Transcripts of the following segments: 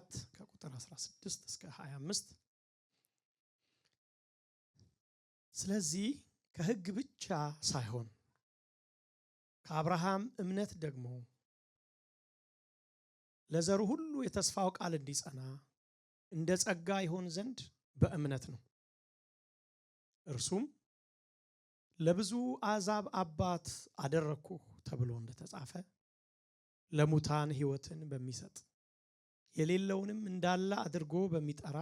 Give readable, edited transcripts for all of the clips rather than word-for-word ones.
4 ከቁጥር 16 እስከ 25 ስለዚህ ከሕግ ብቻ ሳይሆን ከአብርሃም እምነት ደግሞ ለዘሩ ሁሉ የተስፋው ቃል እንዲጸና እንደ ጸጋ ይሆን ዘንድ በእምነት ነው። እርሱም ለብዙ አሕዛብ አባት አደረግኩህ ተብሎ እንደተጻፈ ለሙታን ሕይወትን በሚሰጥ የሌለውንም እንዳለ አድርጎ በሚጠራ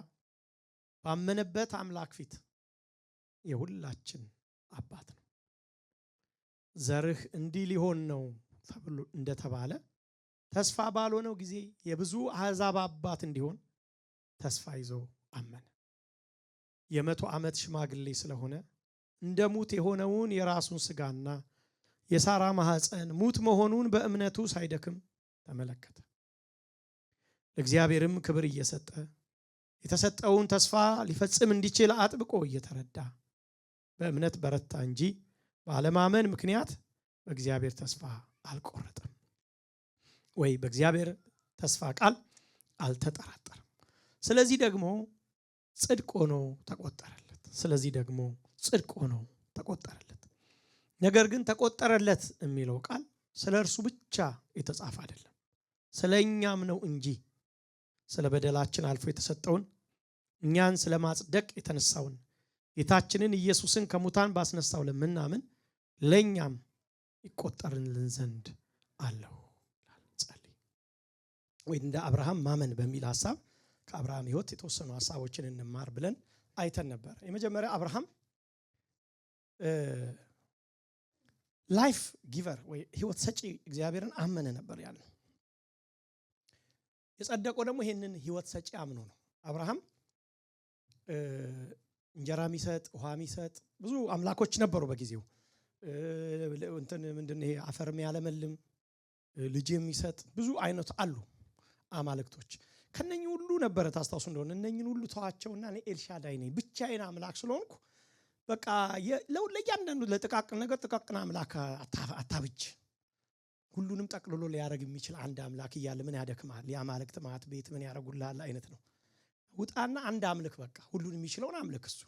ባመነበት አምላክ ፊት የሁላችን አባት ነው። ዘርህ እንዲህ ሊሆን ነው ተብሎ እንደተባለ ተስፋ ባልሆነው ጊዜ የብዙ አሕዛብ አባት እንዲሆን ተስፋ ይዞ አመነ። የ100 ዓመት ሽማግሌ ስለሆነ እንደ ሙት የሆነውን የራሱን ሥጋና የሳራ ማኅፀን ሙት መሆኑን በእምነቱ ሳይደክም ተመለከተ። ለእግዚአብሔርም ክብር እየሰጠ የተሰጠውን ተስፋ ሊፈጽም እንዲችል አጥብቆ እየተረዳ በእምነት በረታ እንጂ ባለማመን ምክንያት በእግዚአብሔር ተስፋ አልቆረጠም ወይ በእግዚአብሔር ተስፋ ቃል አልተጠራጠረም። ስለዚህ ደግሞ ጽድቅ ሆኖ ተቆጠረለት። ነገር ግን ተቆጠረለት የሚለው ቃል ስለ እርሱ ብቻ የተጻፈ አይደለም፣ ስለ እኛም ነው እንጂ ስለ በደላችን አልፎ የተሰጠውን እኛን ስለ ማጽደቅ የተነሳውን ጌታችንን ኢየሱስን ከሙታን ባስነሳው ለምናምን ለእኛም ይቆጠርልን ዘንድ አለው። ጸልይ ወይ እንደ አብርሃም ማመን በሚል ሐሳብ ከአብርሃም ሕይወት የተወሰኑ ሐሳቦችን እንማር ብለን አይተን ነበር። የመጀመሪያ አብርሃም ላይፍ ጊቨር ወይ ሕይወት ሰጪ እግዚአብሔርን አመነ ነበር ያለው። የጸደቀው ደግሞ ይሄንን ሕይወት ሰጪ አምኖ ነው። አብርሃም እንጀራ የሚሰጥ ውሃ የሚሰጥ ብዙ አምላኮች ነበሩ በጊዜው። እንትን ምንድነው ይሄ አፈር የሚያለመልም ልጅ የሚሰጥ ብዙ አይነት አሉ አማልክቶች። ከነኚህ ሁሉ ነበረ ታስታውሱ እንደሆነ እነኚህን ሁሉ ተዋቸውና እኔ ኤልሻዳይ ነኝ ብቻዬን አምላክ ስለሆንኩ በቃ ለእያንዳንዱ ለጥቃቅን ነገር ጥቃቅን አምላክ አታብጅ፣ ሁሉንም ጠቅልሎ ሊያደርግ የሚችል አንድ አምላክ እያለ ምን ያደክማል? የአማልክት ማት ቤት ምን ያደርጉልሃል አይነት ነው። ውጣና አንድ አምልክ፣ በቃ ሁሉን የሚችለውን አምልክ እሱ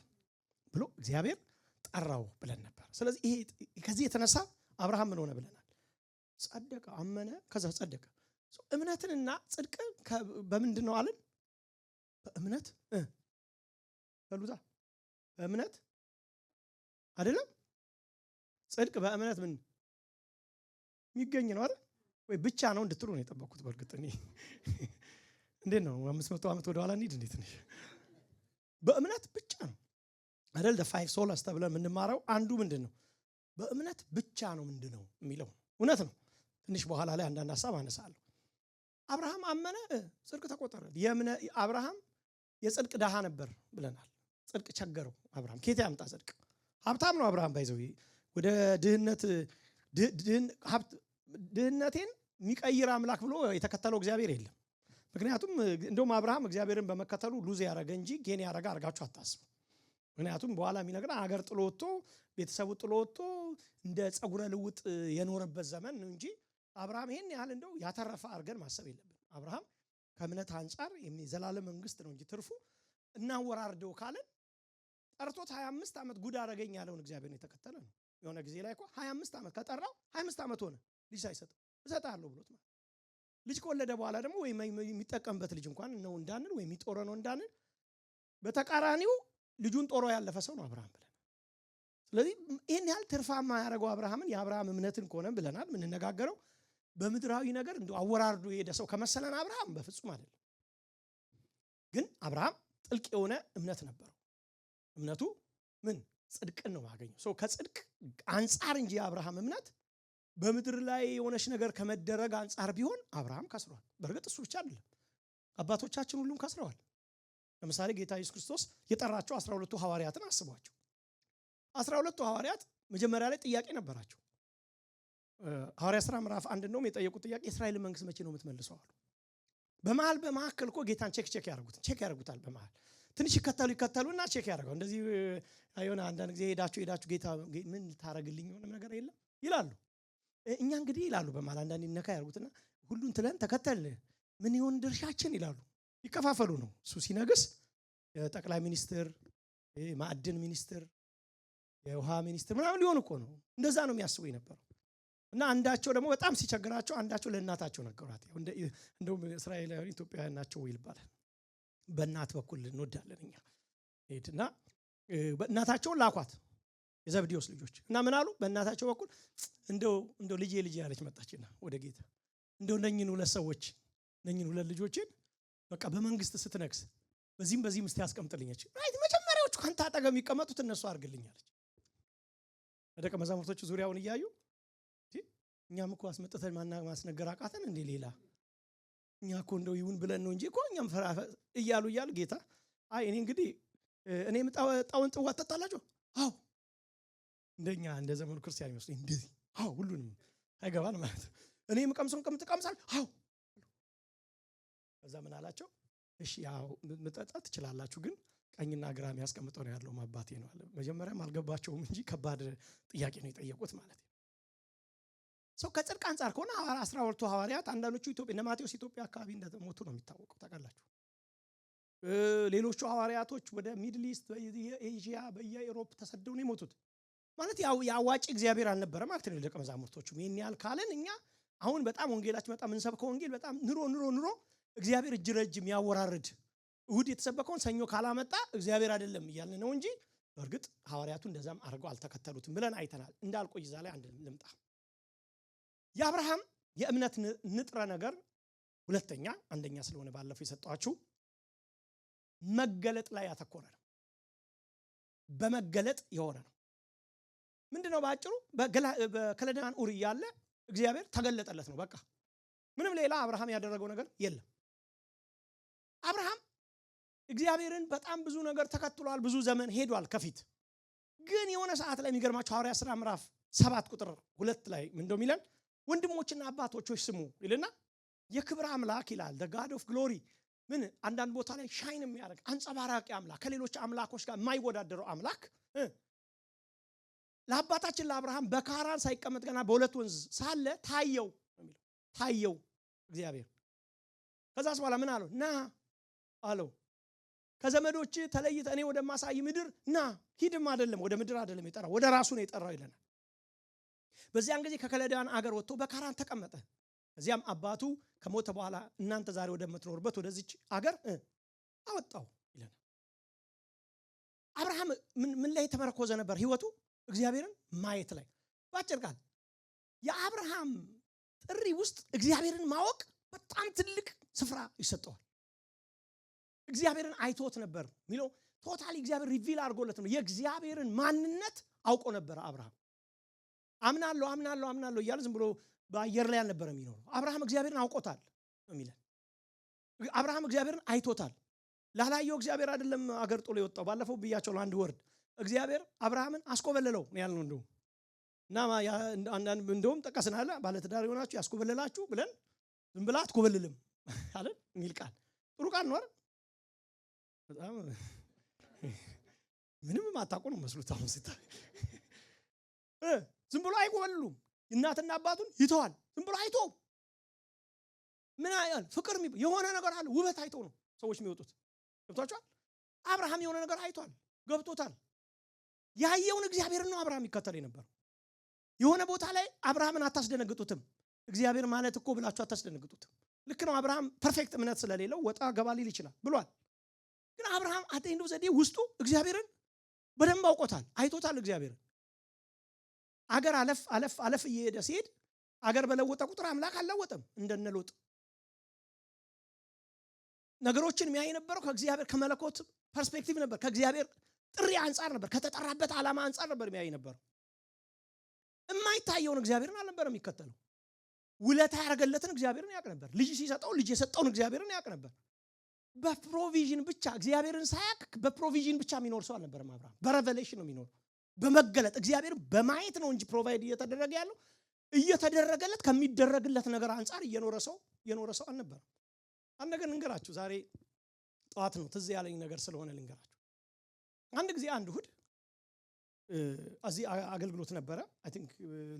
ብሎ እግዚአብሔር ጠራው ብለን ነበር። ስለዚህ ይሄ ከዚህ የተነሳ አብርሃም ምን ሆነ ብለናል? ጸደቀ፣ አመነ፣ ከዛ ጸደቀ። እምነትንና ጽድቅ በምንድን ነው አለን? በእምነት በሉታ በእምነት አይደለም። ጽድቅ በእምነት ምን የሚገኝ ነው አይደል? ወይ ብቻ ነው እንድትሉ ነው የጠበኩት። በእርግጥ እኔ እንዴት ነው 500 ዓመት ወደ ኋላ እንሂድ እንዴት ነሽ? በእምነት ብቻ ነው አይደል? the five solas ተብለን የምንማረው አንዱ ምንድን ነው? በእምነት ብቻ ነው ምንድነው የሚለው እውነት ነው። ትንሽ በኋላ ላይ አንዳንድ ሐሳብ አነሳለሁ። አብርሃም አመነ፣ ጽድቅ ተቆጠረለት። አብርሃም የጽድቅ ድሃ ነበር ብለናል። ጽድቅ ቸገረው። አብርሃም ከየት ያምጣ ጽድቅ? ሀብታም ነው አብርሃም። ባይዘው ወደ ድህነቴን የሚቀይር አምላክ ብሎ የተከተለው እግዚአብሔር የለም። ምክንያቱም እንደውም አብርሃም እግዚአብሔርን በመከተሉ ሉዝ ያደረገ እንጂ ጌን ያደረገ አድርጋችሁ አታስቡ። ምክንያቱም በኋላ የሚነግረን አገር ጥሎ ወጥቶ ቤተሰቡ ጥሎ ወጥቶ እንደ ጸጉረ ልውጥ የኖረበት ዘመን ነው እንጂ አብርሃም ይሄን ያህል እንደው ያተረፈ አድርገን ማሰብ የለብን። አብርሃም ከእምነት አንጻር የዘላለም መንግስት ነው እንጂ ትርፉ እናወራርደው ካለን ጠርቶት 25 ዓመት ጉድ አደረገኝ ያለውን እግዚአብሔርን የተከተለ ነው። የሆነ ጊዜ ላይ እኮ 25 ዓመት ከጠራው 25 ዓመት ሆነ ልጅ ሳይሰጠው እሰጥሃለሁ ብሎት ማለት ልጅ ከወለደ በኋላ ደግሞ ወይ የሚጠቀምበት ልጅ እንኳን ነው እንዳንል ወይ የሚጦረ ነው እንዳንል በተቃራኒው ልጁን ጦሮ ያለፈ ሰው ነው አብርሃም ብለን። ስለዚህ ይሄን ያህል ትርፋማ ያደረገው አብርሃምን የአብርሃም እምነትን ከሆነ ብለናል የምንነጋገረው በምድራዊ ነገር እንደው አወራርዶ የሄደ ሰው ከመሰለን አብርሃም በፍጹም አይደለም። ግን አብርሃም ጥልቅ የሆነ እምነት ነበረው። እምነቱ ምን ጽድቅን ነው ማገኘው ሰው ከጽድቅ አንጻር እንጂ የአብርሃም እምነት በምድር ላይ የሆነች ነገር ከመደረግ አንጻር ቢሆን አብርሃም ከስሯል። በእርግጥ እሱ ብቻ አይደለም፣ አባቶቻችን ሁሉም ከስረዋል። ለምሳሌ ጌታ ኢየሱስ ክርስቶስ የጠራቸው 12ቱ ሐዋርያትን አስቧቸው። 12ቱ ሐዋርያት መጀመሪያ ላይ ጥያቄ ነበራቸው። ሐዋርያት ሥራ ምዕራፍ 1 እንደውም የጠየቁት ጥያቄ የእስራኤል መንግስት መቼ ነው የምትመልሰው አሉ። በመሃል እኮ ጌታን ቼክ ያደርጉታል። በመሃል ትንሽ ይከተሉና ቼክ ያደርጋሉ። እንደዚህ አይሆነ አንዳንድ ጊዜ ሄዳችሁ ጌታ ምን ታረግልኝ የሆነ ነገር የለም ይላሉ። እኛ እንግዲህ ይላሉ በመሃል አንዳንድ ነካ ያደርጉትና ሁሉን ትለን ተከተል ምን ይሆን ድርሻችን ይላሉ። ይከፋፈሉ ነው። እሱ ሲነግስ የጠቅላይ ሚኒስትር፣ የማዕድን ሚኒስትር፣ የውሃ ሚኒስትር ምናምን ሊሆን እኮ ነው። እንደዛ ነው የሚያስቡ የነበረው። እና አንዳቸው ደግሞ በጣም ሲቸግራቸው አንዳቸው ለእናታቸው ነገሯት። እንደውም እስራኤላውያን ኢትዮጵያውያን ናቸው ወይ ይባላል። በእናት በኩል እንወዳለን እኛ ሄድና እናታቸውን ላኳት የዘብዴዎስ ልጆች እና ምን አሉ? በእናታቸው በኩል እንደው ልጄ ያለች መጣችና ወደ ጌታ እንደው እነኝን ሁለት ሰዎች እነኝን ሁለት ልጆችን በቃ በመንግስት ስትነግስ በዚህም እስቲ ያስቀምጥልኛች ራይት መጀመሪያዎቹ ካንተ አጠገብ የሚቀመጡት እነሱ አድርግልኛለች። ደቀ መዛሙርቶቹ ዙሪያውን እያዩ እኛም እኮ አስመጥተን ማስነገር አቃተን እንዴ? ሌላ እኛ እኮ እንደው ይሁን ብለን ነው እንጂ እኮ እኛም እያሉ ጌታ አይ እኔ እንግዲህ እኔ ጣውን ጥዋ ተጣላችሁ። አዎ እንደኛ እንደ ዘመኑ ክርስቲያን ይመስል እንደዚህ አዎ ሁሉንም አይገባል ማለት እኔ ምቀምሰውን ቀምጥቃምሳል። አዎ ከዛ ምን አላቸው? እሺ ያው መጠጣት ትችላላችሁ፣ ግን ቀኝና ግራ የሚያስቀምጠው ነው ያለው አባቴ ነው አለ። መጀመሪያም አልገባቸውም እንጂ ከባድ ጥያቄ ነው የጠየቁት ማለት ነው። ሰው ከጽድቅ አንጻር ከሆነ 12ቱ ሐዋርያት አንዳንዶቹ ኢትዮጵያ እነ ማቴዎስ ኢትዮጵያ አካባቢ እንደሞቱ ነው የሚታወቀው ታውቃላችሁ። ሌሎቹ ሐዋርያቶች ወደ ሚድል ኢስት፣ በኤዥያ፣ በየአውሮፓ ተሰደው ነው የሞቱት። ማለት ያው ያዋጭ እግዚአብሔር አልነበረ ማለት ነው። ደቀ መዛሙርቶቹም ይሄን ያህል ካለን እኛ አሁን በጣም ወንጌላችን በጣም እንሰብከው ወንጌል በጣም ኑሮ እግዚአብሔር እጅ ረጅም ያወራርድ እሁድ የተሰበከውን ሰኞ ካላመጣ እግዚአብሔር አይደለም እያልን ነው እንጂ በእርግጥ ሐዋርያቱ እንደዛም አድርገው አልተከተሉትም ብለን አይተናል። እንዳልቆይ እዛ ላይ አንድ ልምጣ። የአብርሃም የእምነት ንጥረ ነገር ሁለተኛ አንደኛ ስለሆነ ባለፈው የሰጣችሁ መገለጥ ላይ ያተኮረ ነው። በመገለጥ የሆነ ነው። ምንድነው? ባጭሩ በከለዳን ኡር ያለ እግዚአብሔር ተገለጠለት ነው በቃ። ምንም ሌላ አብርሃም ያደረገው ነገር የለም። አብርሃም እግዚአብሔርን በጣም ብዙ ነገር ተከትሏል፣ ብዙ ዘመን ሄዷል ከፊት። ግን የሆነ ሰዓት ላይ የሚገርማችሁ ሐዋርያት ሥራ ምዕራፍ 7 ቁጥር 2 ላይ ምን እንደሚለን ወንድሞችና አባቶች ስሙ ይልና የክብር አምላክ ይላል the God of glory ምን አንዳንድ ቦታ ላይ ሻይን የሚያደርግ አንጸባራቂ አምላክ ከሌሎች አምላኮች ጋር የማይወዳደረው አምላክ ለአባታችን ለአብርሃም በካራን ሳይቀመጥ ገና በሁለት ወንዝ ሳለ ታየው እግዚአብሔር። ከዛስ በኋላ ምን አለው? ና አለው ከዘመዶች ተለይተ እኔ ወደ ማሳይ ምድር ና። ሂድም አይደለም ወደ ምድር አይደለም የጠራው ወደ ራሱ ነው የጠራው ይለናል። በዚያን ጊዜ ከከለዳን አገር ወጥቶ በካራን ተቀመጠ። እዚያም አባቱ ከሞተ በኋላ እናንተ ዛሬ ወደምትኖርበት ወደዚች አገር አወጣው ይለናል። አብርሃም ምን ላይ ተመረኮዘ ነበር ህይወቱ? እግዚአብሔርን ማየት ላይ። ባጭር ቃል የአብርሃም ጥሪ ውስጥ እግዚአብሔርን ማወቅ በጣም ትልቅ ስፍራ ይሰጠዋል። እግዚአብሔርን አይቶት ነበር ሚለው ቶታሊ እግዚአብሔር ሪቪል አድርጎለት ነው። የእግዚአብሔርን ማንነት አውቆ ነበር አብርሃም። አምናለሁ እያለ ዝም ብሎ በአየር ላይ አልነበረም የሚኖረው። አብርሃም እግዚአብሔርን አውቆታል ነው የሚለን። አብርሃም እግዚአብሔርን አይቶታል። ላላየው እግዚአብሔር አይደለም አገር ጥሎ የወጣው። ባለፈው ብያቸው ለአንድ ወርድ እግዚአብሔር አብርሃምን አስኮበለለው ነው ያልነው። እንደውም ጠቀስናለ ባለትዳር የሆናችሁ ያስኮበለላችሁ ብለን ዝም ብላ አትኮበልልም አይደል የሚል ቃል ጥሩ ቃል ነው አይደል? በጣም ምንም ማታውቁ ነው መስሉት። አሁን ሲታይ ዝም ብሎ አይኮበልሉም። እናትና አባቱን ይተዋል። ዝም ብሎ አይተው ምን ያህል ፍቅር የሆነ ነገር አለ። ውበት አይተው ነው ሰዎች የሚወጡት። ገብቷቸዋል። አብርሃም የሆነ ነገር አይቷል፣ ገብቶታል። ያየውን እግዚአብሔር ነው አብርሃም ይከተል ነበር። የሆነ ቦታ ላይ አብርሃምን አታስደነግጡትም። እግዚአብሔር ማለት እኮ ብላችሁ አታስደነግጡትም። ልክ ነው። አብርሃም ፐርፌክት እምነት ስለሌለው ወጣ ገባ ሊል ይችላል ብሏል። ግን አብርሃም አተንዶ ዘዴ ውስጡ እግዚአብሔርን በደንብ አውቆታል፣ አይቶታል። እግዚአብሔርን አገር አለፍ እየሄደ ሲሄድ አገር በለወጠ ቁጥር አምላክ አልለወጠም። እንደነ ሎጥ ነገሮችን የሚያይ ነበረው ከእግዚአብሔር ከመለኮት ፐርስፔክቲቭ ነበር። ከእግዚአብሔር ጥሪ አንጻር ነበር፣ ከተጠራበት ዓላማ አንጻር ነበር የሚያይ ነበር። የማይታየውን እግዚአብሔርን አልነበረም የሚከተለው። ውለታ ያደረገለትን እግዚአብሔርን ያውቅ ነበር። ልጅ ሲሰጠው ልጅ የሰጠውን እግዚአብሔርን ያውቅ ነበር። በፕሮቪዥን ብቻ እግዚአብሔርን ሳያውቅ በፕሮቪዥን ብቻ የሚኖር ሰው አልነበረም አብርሃም። በሬቨሌሽን ነው የሚኖር፣ በመገለጥ እግዚአብሔር በማየት ነው እንጂ ፕሮቫይድ እየተደረገ ያለው እየተደረገለት ከሚደረግለት ነገር አንጻር የኖረ ሰው አልነበረም። አንድ ነገር ልንገራችሁ። ዛሬ ጠዋት ነው ትዝ ያለኝ ነገር ስለሆነ ልንገራችሁ። አንድ ጊዜ አንድ እሁድ እዚህ አገልግሎት ነበረ። አይ ቲንክ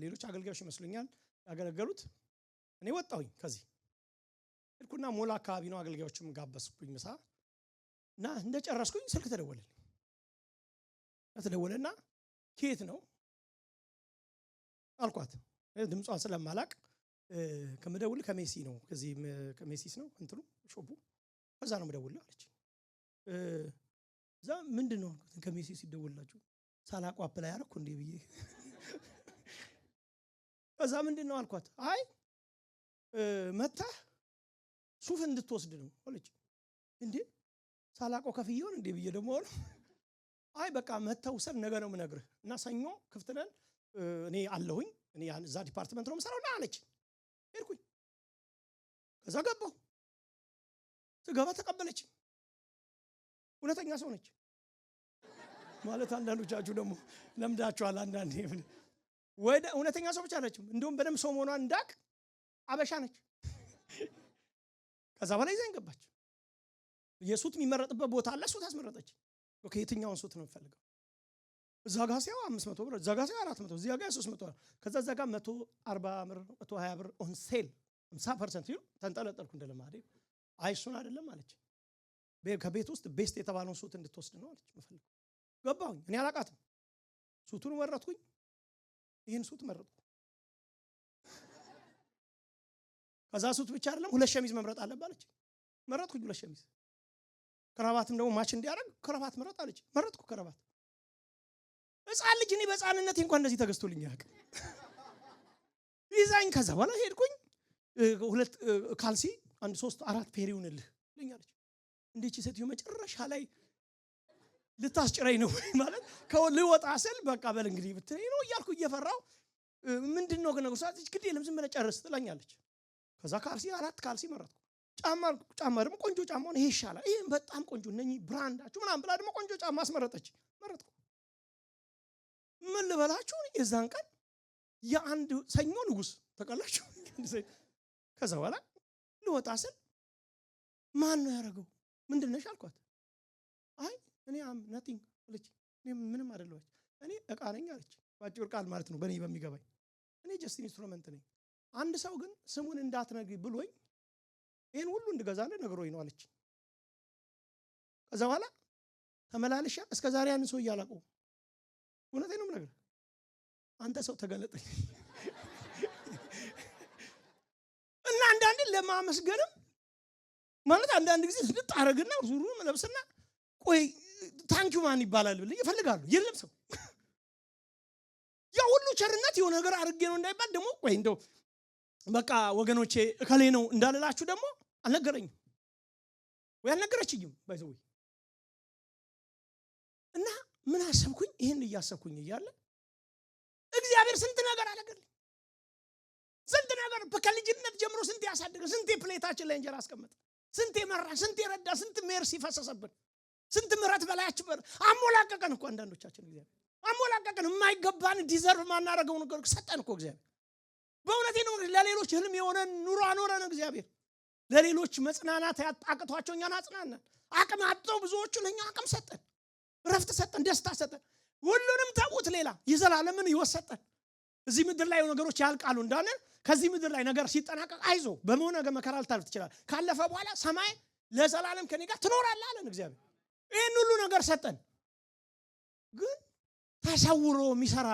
ሌሎች አገልጋዮች ይመስሉኛል ያገለገሉት። እኔ ወጣሁኝ ከዚህ ሄድኩና ሞላ አካባቢ ነው አገልጋዮችም ጋበስኩኝ ምሳ እና እንደጨረስኩኝ ስልክ ተደወለና ከየት ነው አልኳት። ድምጿን ስለማላቅ ከመደውል ከሜሲ ነው ከዚህ ከሜሲስ ነው እንትኑ ሾፑ ከዛ ነው መደውል አለች። እዛ ምንድነው ከሜሲስ ይደውላችሁ ሳላቁ አፕላይ አረኩ እንዴ ብዬ ከዛ ምንድነው አልኳት። አይ መጣ ሱፍ እንድትወስድ ነው አለች። እንዴ ሳላቆ ከፍየው እንዴ ብዬ ደግሞ አይ በቃ መተው ሰር ነገ ነው ምነግርህ እና ሰኞ ክፍት ነን እኔ አለሁኝ እኔ እዛ ዲፓርትመንት ነው መሰራውና አለች። ሄድኩኝ ከዛ ገባሁ ስገባ ተቀበለች። ሁለተኛ ሰው ነች ማለት አንዳንዶቻችሁ ደግሞ ለምዳችኋል። አንዳንዴ ወደ ሁለተኛ ሰው ብቻ ነች እንደውም በደም ሰው መሆኗን እንዳቅ አበሻ ነች። ከዛ በላይ ይዘን ገባች። የሱት የሚመረጥበት ቦታ አለ ሱት አስመረጠች። ኦኬ የትኛውን ሱት ነው የምፈልገው? እዛ ጋር ሲያው 500 ብር እዛ ጋር ሲያው 400 እዛ ጋር 300 ከዛ እዛ ጋር 140 ብር 120 ብር ኦን ሴል 50% ይሉ ተንጠለጠልኩ እንደለማደ። አይ እሱን አይደለም አለች። ከቤት ውስጥ ቤስት የተባለውን ሱት እንድትወስድ ነው አለች የምፈልገው። ገባሁኝ እኔ አላቃትም። ሱቱን ወረጥኩኝ። ይሄን ሱት መረጥኩ። ከዛ ሱት ብቻ አይደለም ሁለት ሸሚዝ መምረጥ አለበት አለች። መረጥኩኝ ሁለት ሸሚዝ። ክራባትም ደግሞ ማች እንዲያደርግ ክራባት መረጥ አለች። መረጥኩ ክራባት። ሕፃን ልጅ እኔ በሕፃንነቴ እንኳን እንደዚህ ተገዝቶልኝ ያውቅ ይዛኝ ከዛ በኋላ ሄድኩኝ። ሁለት ካልሲ 1 3 4 ፔር ይሁንልህ ልኛለች። እንዴት ሴትዮ መጨረሻ ላይ ልታስጭረኝ ነው ማለት ከልወጣ ስል በቃ በል እንግዲህ ብትይ ነው እያልኩ እየፈራው ምንድነው ግን ሰዓት ግድ የለም ዝም ብለህ ጨርስ ትለኛለች። ከዛ ካልሲ 4 ካልሲ መረጥኩ። ጫማ ደግሞ ቆንጆ ጫማ ነው ይሄ ይሻላል ይሄ በጣም ቆንጆ እነኚህ ብራንዳችሁ ምናምን ብላ ደግሞ ቆንጆ ጫማ አስመረጠች። መረጥኩ። ምን ልበላችሁ የዛን ቀን የአንድ ሰኞ ንጉስ ተቀላችሁ። ከዛ በኋላ ልወጣ ስል ማን ነው ያደረገው ምንድነሽ አልኳት። አይ እኔ አም ናቲንግ አለች። እኔ ምንም አይደለሁም እኔ እቃ ነኝ አለች። ባጭር ቃል ማለት ነው በእኔ በሚገባኝ እኔ ጀስት ኢንስትሩመንት ነኝ። አንድ ሰው ግን ስሙን እንዳትነግሪ ብሎኝ ይሄን ሁሉ እንድገዛለ ነገሮኝ ነው አለች። ከዛ በኋላ ተመላለሻ እስከ ዛሬ ያን ሰው ያላቀው እውነቴን ነው የምነግርህ። አንተ ሰው ተገለጠኝ እና አንዳንዴ ለማመስገንም ማለት አንዳንድ ጊዜ ዝጥ አረግና ዙሩን ለብስና ቆይ ታንኪዩ ማን ይባላል ብለኝ ይፈልጋሉ። የለም ሰው ያ ሁሉ ቸርነት የሆነ ነገር አድርጌ ነው እንዳይባል ደግሞ ቆይ እንደው በቃ ወገኖቼ እከሌ ነው እንዳልላችሁ ደግሞ አልነገረኝም ወይ አልነገረችኝም ባይዘው እና ምን አሰብኩኝ ይሄን እያሰብኩኝ እያለ እግዚአብሔር ስንት ነገር አደረገልኝ። ስንት ነገር በከልጅነት ጀምሮ ስንት ያሳደገ ስንት ፕሌታችን ላይ እንጀራ አስቀመጠ ስንት መራ ስንት ረዳ ስንት ሜርሲ ፈሰሰብን ስንት ምሕረት በላያችን በር አሞላቀቀን እኮ አንዳንዶቻችን እግዚአብሔር አሞላቀቀን። የማይገባን ዲዘርቭ ማናረገው ነገር ሰጠን እኮ እግዚአብሔር። በእውነቴ ነው ለሌሎች ህልም የሆነ ኑሮ አኖረን እግዚአብሔር። ለሌሎች መጽናናት ያጣቅቷቸው እኛን አጽናናን። አቅም አጥተው ብዙዎቹ ለኛ አቅም ሰጠን፣ ረፍት ሰጠን፣ ደስታ ሰጠን። ሁሉንም ተውት ሌላ የዘላለምን ይወሰጠን። እዚህ ምድር ላይ ነገሮች ያልቃሉ እንዳለ ከዚህ ምድር ላይ ነገር ሲጠናቀቅ አይዞ በመሆነ መከራ ልታልፍ ትችላል። ካለፈ በኋላ ሰማይ ለዘላለም ከኔ ጋር ትኖራለህ አለን እግዚአብሔር። ይሄን ሁሉ ነገር ሰጠን። ግን ተሰውሮ የሚሰራ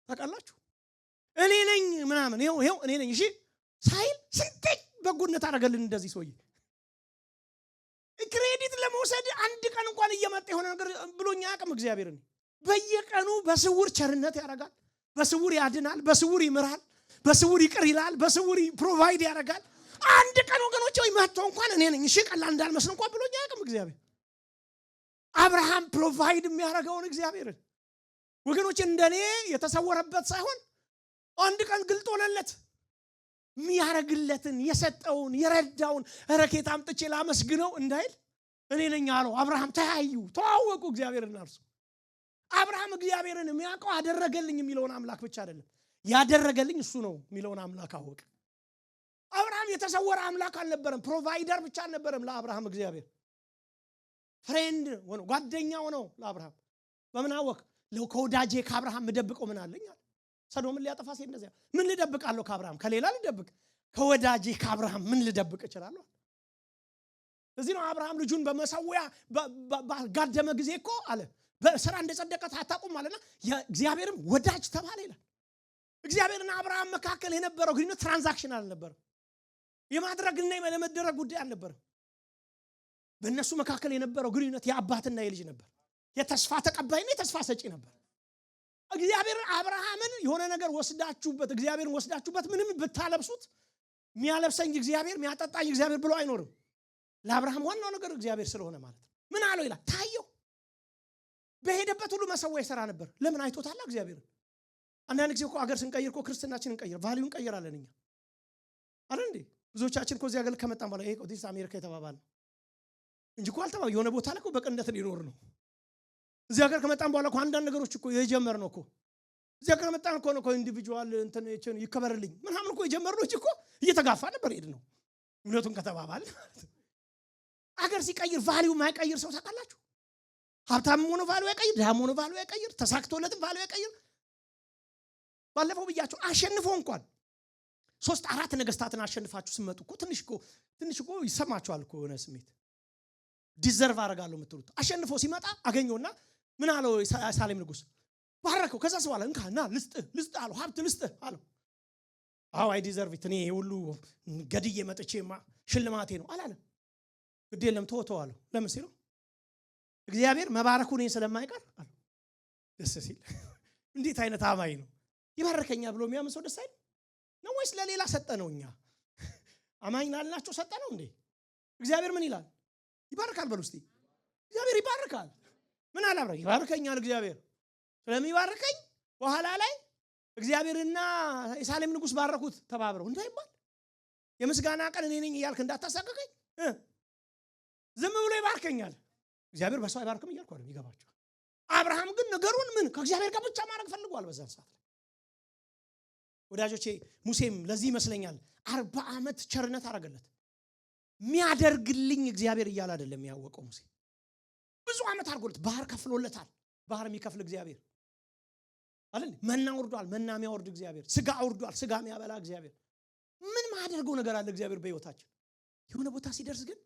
ታውቃላችሁ እኔ ነኝ ምናምን ይሄው እኔ ነኝ እሺ ሳይል ስንት በጎነት አደረገልን እንደዚህ ሰውዬ። ክሬዲት ለመውሰድ አንድ ቀን እንኳን እየመጣ የሆነ ነገር ብሎኛ ያቅም እግዚአብሔር ነው። በየቀኑ በስውር ቸርነት ያደርጋል፣ በስውር ያድናል፣ በስውር ይምራል፣ በስውር ይቅር ይላል፣ በስውር ፕሮቫይድ ያደርጋል። አንድ ቀን ወገኖች ወይ መጥቶ እንኳን እኔ ነኝ እሺ ቀላል እንዳልመስል እንኳን ብሎኛ ያቅም እግዚአብሔር። አብርሃም ፕሮቫይድ የሚያደርገውን እግዚአብሔር ወገኖች እንደኔ የተሰወረበት ሳይሆን አንድ ቀን ግልጥ ሆነለት የሚያረግለትን የሰጠውን የረዳውን ረኬት አምጥቼ ላመስግነው እንዳይል እኔ ነኝ አለው። አብርሃም ተያዩ ተዋወቁ እግዚአብሔርና እርሱ። አብርሃም እግዚአብሔርን የሚያውቀው አደረገልኝ የሚለውን አምላክ ብቻ አይደለም ያደረገልኝ እሱ ነው የሚለውን አምላክ አወቀ። አብርሃም የተሰወረ አምላክ አልነበረም፣ ፕሮቫይደር ብቻ አልነበረም ለአብርሃም እግዚአብሔር። ፍሬንድ ሆኖ ጓደኛው ነው ለአብርሃም። በምን አወቅ? ከወዳጄ ከአብርሃም ምደብቀው ምን አለኝ አለ። ሰዶምን ሊያጠፋ ሲል እንደዚያ ምን ልደብቃለሁ ከአብርሃም? ከሌላ ልደብቅ ከወዳጄ ከአብርሃም ምን ልደብቅ እችላለሁ? ስለዚህ ነው አብርሃም ልጁን በመሰዊያ ባጋደመ ጊዜ እኮ አለ በሥራ እንደጸደቀ አታውቁም አለና የእግዚአብሔርም ወዳጅ ተባለ ይላል። እግዚአብሔርና አብርሃም መካከል የነበረው ግንኙነት ትራንዛክሽናል አልነበረም። የማድረግና የመደረግ ጉዳይ አልነበረም። በእነሱ መካከል የነበረው ግንኙነት የአባትና የልጅ ነበር። የተስፋ ተቀባይና የተስፋ ሰጪ ነበር። እግዚአብሔር አብርሃምን የሆነ ነገር ወስዳችሁበት እግዚአብሔርን ወስዳችሁበት ምንም ብታለብሱት የሚያለብሰኝ እግዚአብሔር የሚያጠጣኝ እግዚአብሔር ብሎ አይኖርም። ለአብርሃም ዋናው ነገር እግዚአብሔር ስለሆነ ማለት ነው። ምን አለው ይላል ታየው። በሄደበት ሁሉ መሰዊያ ይሰራ ነበር። ለምን አይቶታል እግዚአብሔርን። አንዳንድ ጊዜ እኮ አገር ስንቀይር እኮ ክርስትናችንን እንቀይር ቫልዩን እንቀይራለን እኛ አይደል እንዴ? ብዙዎቻችን እኮ እዚህ ሀገር ከመጣን በኋላ ይሄ ዲስ አሜሪካ የተባባል ነው እንጂ እኮ አልተባለ የሆነ ቦታ ላይ እኮ በቅንነት ሊኖር ነው። እዚህ ሀገር ከመጣን በኋላ እኮ አንዳንድ ነገሮች እኮ የጀመርነው እኮ እዚህ ሀገር ከመጣን እኮ ነው ኢንዲቪጁዋል እንትን ይከበርልኝ ምናምን እኮ የጀመርነው እኮ እየተጋፋ ነበር ሄድ ነው እውነቱን ከተባባል ማለት ነው። አገር ሲቀይር ቫልዩ ማይቀይር ሰው ታውቃላችሁ? ሀብታም ሆኖ ቫልዩ ያቀይር፣ ድሃም ሆኖ ቫልዩ ያቀይር፣ ተሳክቶለትም ቫልዩ ያቀይር። ባለፈው ብያችሁ አሸንፎ እንኳን 3-4 ነገስታትን አሸንፋችሁ ስመጡ እኮ ትንሽ እኮ ይሰማችኋል እኮ የሆነ ስሜት ዲዘርቭ አደርጋለሁ የምትሉት። አሸንፎ ሲመጣ አገኘውና ምን አለው ሳሌም ንጉስ ባረከው። ከዛ በኋላ እንካና ልስጥህ አለው፣ ሀብት ልስጥህ አለው። አዎ አይ ዲዘርቭ ኢት፣ እኔ ሁሉ ገድዬ መጥቼማ ሽልማቴ ነው አላለም። ግድ የለም ተወው አለው። ለምን ሲለው እግዚአብሔር መባረኩ እኔን ስለማይቀር አለ። ደስ ሲል እንዴት አይነት አማኝ ነው! ይባርከኛል ብሎ የሚያምን ሰው ደስ አይል ነው ወይስ ለሌላ ሰጠ ነው? እኛ አማኝ ላልናቸው ሰጠ ነው እንዴ? እግዚአብሔር ምን ይላል? ይባርካል። በሉ እስቲ እግዚአብሔር ይባርካል። ምን አላብራ ይባርከኛል። እግዚአብሔር ስለሚባርከኝ በኋላ ላይ እግዚአብሔርና የሳሌም ንጉስ ባረኩት ተባብረው እንዳይባል የምስጋና ቀን እኔ ነኝ እያልክ እንዳታሳቀቀኝ ዝም ብሎ ይባርከኛል። እግዚአብሔር በሰው አይባርክም እያልኩ አይደል? ይገባችኋል? አብርሃም ግን ነገሩን ምን ከእግዚአብሔር ጋር ብቻ ማድረግ ፈልጓል በዛን ሰዓት ላይ። ወዳጆቼ ሙሴም ለዚህ ይመስለኛል 40 ዓመት ቸርነት አረገለት። የሚያደርግልኝ እግዚአብሔር እያለ አይደለም ያወቀው ሙሴ። ብዙ ዓመት አርጎለት ባህር ከፍሎለታል። ባህር የሚከፍል እግዚአብሔር አይደል? መና ወርዷል፣ መና የሚያወርድ እግዚአብሔር። ስጋ ወርዷል፣ ስጋ የሚያበላ እግዚአብሔር። ምን ማደርገው ነገር አለ እግዚአብሔር በህይወታችን። የሆነ ቦታ ሲደርስ ግን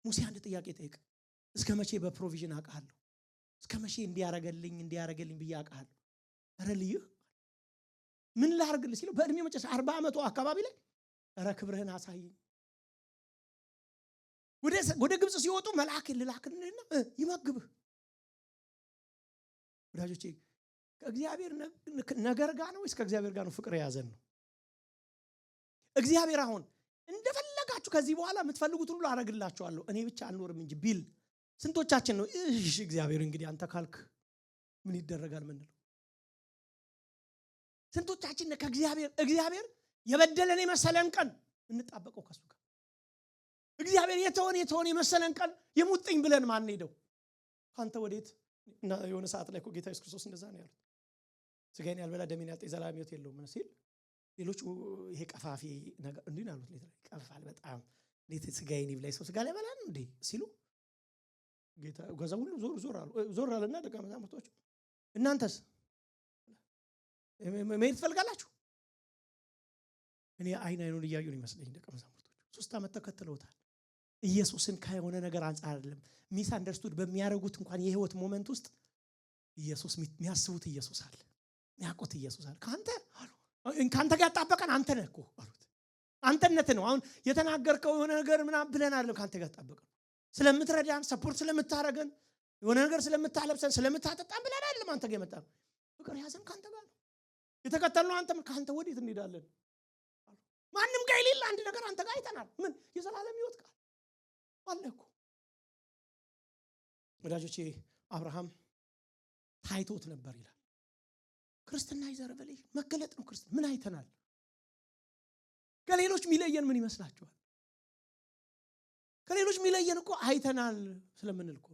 ሙሴ አንድ ጥያቄ ጠይቅ። እስከ መቼ በፕሮቪዥን አውቃለሁ? እስከ መቼ እንዲያረገልኝ ብዬ አውቃለሁ? ኧረ ልይህ ምን ላርግልህ ሲለው በእድሜ መጨረሻ 40 ዓመቱ አካባቢ ላይ ኧረ ክብርህን አሳየኝ። ወደ ግብጽ ሲወጡ መልአክ ልላክልና ይመግብህ። ወዳጆቼ ከእግዚአብሔር ነገር ጋር ነው ወይስ ከእግዚአብሔር ጋር ነው ፍቅር የያዘን ነው? እግዚአብሔር አሁን እንደፈለጋችሁ ከዚህ በኋላ የምትፈልጉት ሁሉ አረግላችኋለሁ እኔ ብቻ አልኖርም እንጂ ቢል ስንቶቻችን ነው እሺ እግዚአብሔር እንግዲህ አንተ ካልክ ምን ይደረጋል ምንለው? ስንቶቻችን ነው እግዚአብሔር የበደለን የመሰለን ቀን እንጣበቀው ከሱ ጋር? እግዚአብሔር የተወን የመሰለን ቀን የሙጥኝ ብለን ማን ሄደው ካንተ ወዴት? እና የሆነ ሰዓት ላይ እኮ ጌታ ኢየሱስ ክርስቶስ እንደዛ ነው ያሉት፣ ስጋዬን ያልበላ ደሜን ያልጠጣ የዘላለም ሕይወት የለውም ሲል ሌሎች ይሄ ቀፋፊ ነገር እንዲህ አሉት። ቀፋል በጣም እንዴት ስጋዬን ይብላ ሰው ስጋ ላይ በላን እንዴ ሲሉ ጌታ ገዛ ሁሉ ዞር አለና ደቀ መዛሙርቶቹ እናንተስ መሄድ ትፈልጋላችሁ? እኔ አይኑን እያዩ ነው ይመስለኝ ደቀ መዛሙርቶቹ 3 ዓመት ተከትለውታል። ኢየሱስን ከሆነ ነገር አንፃር አይደለም ሚስ አንደርስቱድ በሚያደርጉት እንኳን የህይወት ሞመንት ውስጥ ኢየሱስ የሚያስቡት ኢየሱስ አለ፣ የሚያውቁት ኢየሱስ አለ። ካንተ ጋር ጣበቀን አንተ ነህ እኮ አሉት። አንተነት ነው አሁን የተናገርከው የሆነ ነገር ምናምን ብለን አይደለም ካንተ ጋር ጣበቀን፣ ስለምትረዳን ሰፖርት ስለምታረገን የሆነ ነገር ስለምታለብሰን ስለምታጠጣን ብለን አይደለም አንተ ጋር የመጣነው። ፍቅር ያዘን ካንተ ጋር ነው የተከተልነው። አንተም ካንተ ወዴት እንሄዳለን? ማንም ጋር የሌለ አንድ ነገር አንተ ጋር አይተናል። ምን የዘላለም ሕይወት ቃል አለ እኮ ወዳጆቼ። አብርሃም ታይቶት ነበር ይላል። ክርስትና ይዘረበለሽ መገለጥ ነው። ክርስትና ምን አይተናል? ከሌሎች ሚለየን ምን ይመስላችኋል? ከሌሎች ሚለየን እኮ አይተናል ስለምንል እኮ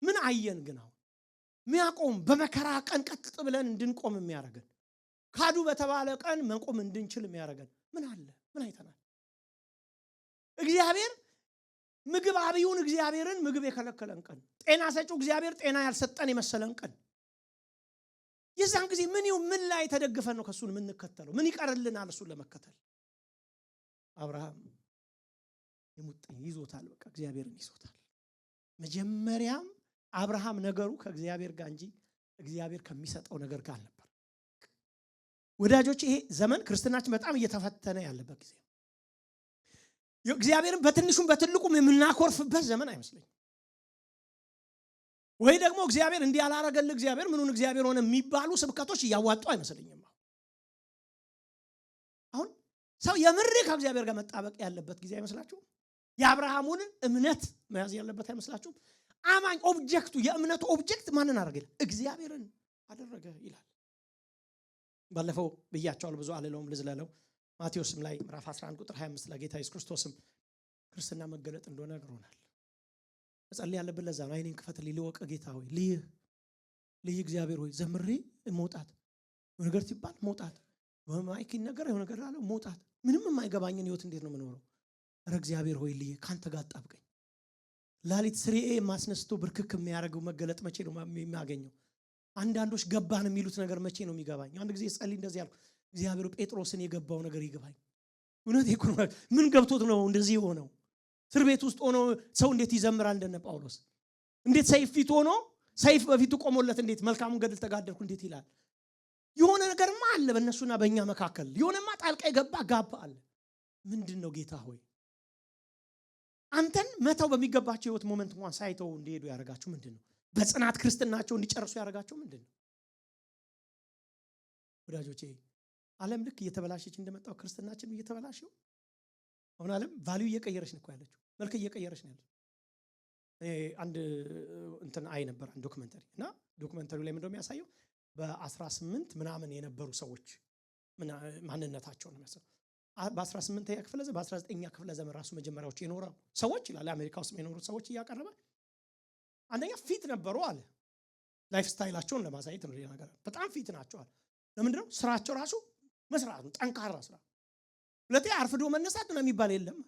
ምን አየን? ግን አሁን ሚያቆም በመከራ ቀን ቀጥ ብለን እንድንቆም የሚያረጋን ካዱ በተባለ ቀን መቆም እንድንችል የሚያረጋን ምን አለ? ምን አይተናል? እግዚአብሔር ምግብ አብዩን እግዚአብሔርን ምግብ የከለከለን ቀን፣ ጤና ሰጪው እግዚአብሔር ጤና ያልሰጠን የመሰለን ቀን፣ የዛን ጊዜ ምን ላይ ተደግፈን ነው ከሱን የምንከተለው? ምን ይቀርልናል እሱን ለመከተል? አብርሃም የሙጥኝ ይዞታል። በቃ እግዚአብሔርን ይዞታል። መጀመሪያም አብርሃም ነገሩ ከእግዚአብሔር ጋር እንጂ እግዚአብሔር ከሚሰጠው ነገር ጋር ነበር። ወዳጆች ይሄ ዘመን ክርስትናችን በጣም እየተፈተነ ያለበት ጊዜ ነው። እግዚአብሔርን በትንሹም በትልቁም የምናኮርፍበት ዘመን አይመስለኝም። ወይ ደግሞ እግዚአብሔር እንዲህ ያላረገልህ እግዚአብሔር ምኑን እግዚአብሔር ሆነ የሚባሉ ስብከቶች እያዋጡ አይመስለኝም። አሁን ሰው የምር ከእግዚአብሔር ጋር መጣበቅ ያለበት ጊዜ አይመስላችሁም? የአብርሃሙን እምነት መያዝ ያለበት አይመስላችሁም? አማኝ ኦብጀክቱ የእምነቱ ኦብጀክት ማንን አደረገ? እግዚአብሔርን አደረገ ይላል። ባለፈው ብያቸዋለሁ፣ ብዙ አልለውም ልዝለለው። ማቴዎስም ላይ ምዕራፍ 11 ቁጥር 25 ለጌታ ኢየሱስ ክርስቶስም ክርስትና መገለጥ እንደሆነ ነግሮናል። መጸለይ ያለብን ለዛ ነው። አይኔን ክፈትልኝ ልወቅ ጌታ ሆይ ልይ እግዚአብሔር ሆይ ዘምሬ መውጣት ነገር ሲባል መውጣት በማይክ ነገር የሆነ ነገር አለ መውጣት ምንም የማይገባኝን ህይወት እንዴት ነው የምኖረው? ኧረ እግዚአብሔር ሆይ ልይ ካንተ ጋር አጣብቀኝ። ላሊት ስሪኤ ማስነስቶ ብርክክ የሚያደርገው መገለጥ መቼ ነው የሚያገኘው? አንዳንዶች ገባን የሚሉት ነገር መቼ ነው የሚገባኝ? አንድ ጊዜ ጸልይ እንደዚህ ያልኩ እግዚአብሔር ጴጥሮስን የገባው ነገር ይገባኝ። እውነት ይኩን ምን ገብቶት ነው እንደዚህ የሆነው? እስር ቤት ውስጥ ሆኖ ሰው እንዴት ይዘምራል እንደነ ጳውሎስ? እንዴት ሰይፍ ፊት ሆኖ ሰይፍ በፊቱ ቆሞለት እንዴት መልካሙን ገድል ተጋደልኩ እንዴት ይላል? የሆነ ነገርማ አለ በእነሱና በእኛ መካከል። የሆነማ ጣልቃ የገባ ጋባ አለ። ምንድን ነው ጌታ ሆይ? አንተን መተው በሚገባቸው ህይወት ሞመንት እንኳን ሳይተው እንዲሄዱ ያደረጋቸው ምንድን ነው? በጽናት ክርስትናቸው እንዲጨርሱ ያደረጋቸው ምንድን ነው? ወዳጆቼ ዓለም ልክ እየተበላሸች እንደመጣው ክርስትናችን እየተበላሸው አሁን ዓለም ቫልዩ እየቀየረች ነው ያለችው። መልክ እየቀየረች ነው ያለችው። አንድ እንትን አይ ነበር አንድ ዶክመንተሪ እና ዶክመንተሪው ላይ ምንድነው የሚያሳየው? በ18 ምናምን የነበሩ ሰዎች ማንነታቸው ነው የሚያሳየው። በ18ኛ ክፍለ ዘመን በ19ኛ ክፍለ ዘመን ራሱ መጀመሪያዎች የኖረው ሰዎች ይላል አሜሪካ ውስጥ የኖሩት ሰዎች እያቀረበ አንደኛ ፊት ነበሩ አለ። ላይፍ ስታይላቸውን ለማሳየት ነው ነገር በጣም ፊት ናቸው አለ። ለምንድነው? ስራቸው ራሱ መስራት ነው፣ ጠንካራ ስራ። ሁለተኛ አርፍዶ መነሳት ነው የሚባል የለም።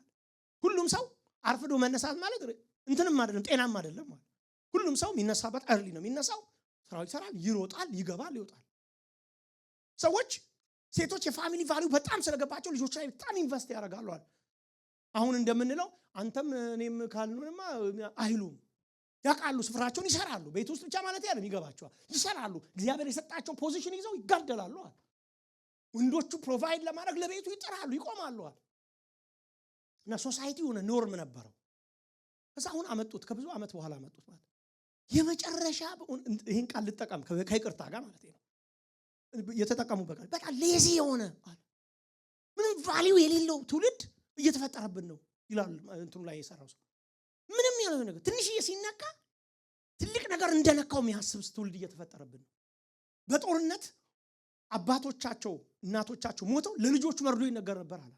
ሁሉም ሰው አርፍዶ መነሳት ማለት እንትንም አይደለም፣ ጤናም አይደለም ማለት። ሁሉም ሰው የሚነሳበት እርሊ ነው የሚነሳው። ስራው ይሰራል፣ ይሮጣል፣ ይገባል፣ ይወጣል። ሰዎች ሴቶች የፋሚሊ ቫልዩ በጣም ስለገባቸው ልጆች ላይ በጣም ኢንቨስት ያደርጋሉ አለ። አሁን እንደምንለው አንተም እኔም ካልሆነማ አይሉም። ያውቃሉ፣ ስፍራቸውን ይሰራሉ። ቤት ውስጥ ብቻ ማለት ያለም ይገባቸዋል፣ ይሰራሉ። እግዚአብሔር የሰጣቸው ፖዚሽን ይዘው ይጋደላሉ አለ። ወንዶቹ ፕሮቫይድ ለማድረግ ለቤቱ ይጥራሉ፣ ይቆማሉ አለ። እና ሶሳይቲ ሆነ ኖርም ነበረው። ከዛ አሁን አመጡት፣ ከብዙ አመት በኋላ አመጡት ማለት የመጨረሻ ይሄን ቃል ልጠቀም ከይቅርታ ጋር ማለት ነው የተጠቀሙበት ቃል በቃ ሌዚ የሆነ አለ። ምንም ቫልዩ የሌለው ትውልድ እየተፈጠረብን ነው ይላል እንትኑ ላይ የሰራው ሰው። ምንም ያለው ነገር ትንሽዬ ሲነካ ትልቅ ነገር እንደነካው የሚያስብ ትውልድ እየተፈጠረብን ነው። በጦርነት አባቶቻቸው እናቶቻቸው ሞተው ለልጆቹ መርዶ ይነገር ነበር አለ።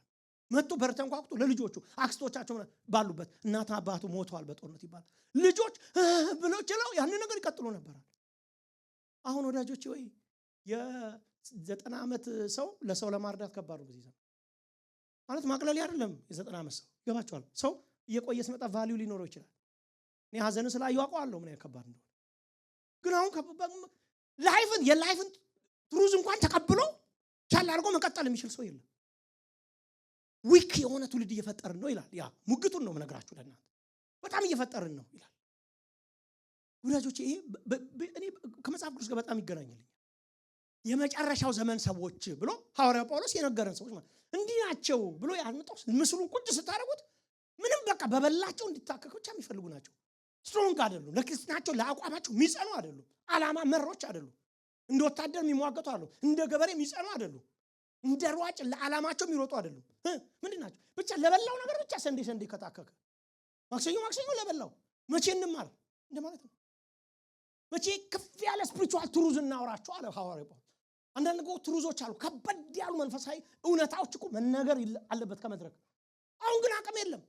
መጥቶ በር ተንኳኩቶ ለልጆቹ አክስቶቻቸው ባሉበት እናት አባቱ ሞተዋል በጦርነት ይባላል። ልጆች ብለው ችለው ያን ነገር ይቀጥሉ ነበር። አሁን ወዳጆቼ ወይ የ90 ዓመት ሰው ለሰው ለማርዳት ከባድ ነው በዚህ ዘመን። ማለት ማቅለል አይደለም። የ90 ዓመት ሰው ይገባቸዋል። ሰው እየቆየ ሲመጣ ቫልዩ ሊኖረው ይችላል። እኔ ሀዘን ስላየው አውቀዋለሁ ምን ያከባድ እንደሆነ። ግን አሁን የላይፍን ትሩዝ እንኳን ተቀብሎ ቻል አድርጎ መቀጠል የሚችል ሰው የለም። ዊክ የሆነ ትውልድ እየፈጠርን ነው ይላል። ያ ሙግቱን ነው የምነግራችሁ ለእናንተ። በጣም እየፈጠርን ነው ይላል። ወዳጆቼ ይሄ እኔ ከመጽሐፍ ቅዱስ ጋር በጣም ይገናኛል። የመጨረሻው ዘመን ሰዎች ብሎ ሐዋርያው ጳውሎስ የነገረን ሰዎች ማለት እንዲህ ናቸው ብሎ ያንጠው ምስሉን ቁጭ ስታደርጉት ምንም በቃ በበላቸው እንዲታከኩ ብቻ የሚፈልጉ ናቸው። ስትሮንግ አይደሉም። ለክርስቲያናቸው ለአቋማቸው የሚጸኑ አይደሉም። ዓላማ መሮች አይደሉም። እንደ ወታደር የሚሟገቱ አይደሉም። እንደ ገበሬ የሚጸኑ አይደሉም። እንደ ሯጭ ለዓላማቸው የሚሮጡ አይደሉም። ምንድን ናቸው? ብቻ ለበላው ነገር ብቻ ሰንዴ ከታከከ ማክሰኞ ለበላው መቼ እንማር እንደማለት ነው። መቼ ከፍ ያለ ስፒሪቹዋል ትሩዝ እናወራቸው አለ ሐዋርያው ጳውሎስ። አንዳንድ ትሩዞች አሉ ከበድ ያሉ መንፈሳዊ እውነታዎች እኮ መነገር አለበት ከመድረክ። አሁን ግን አቅም የለም።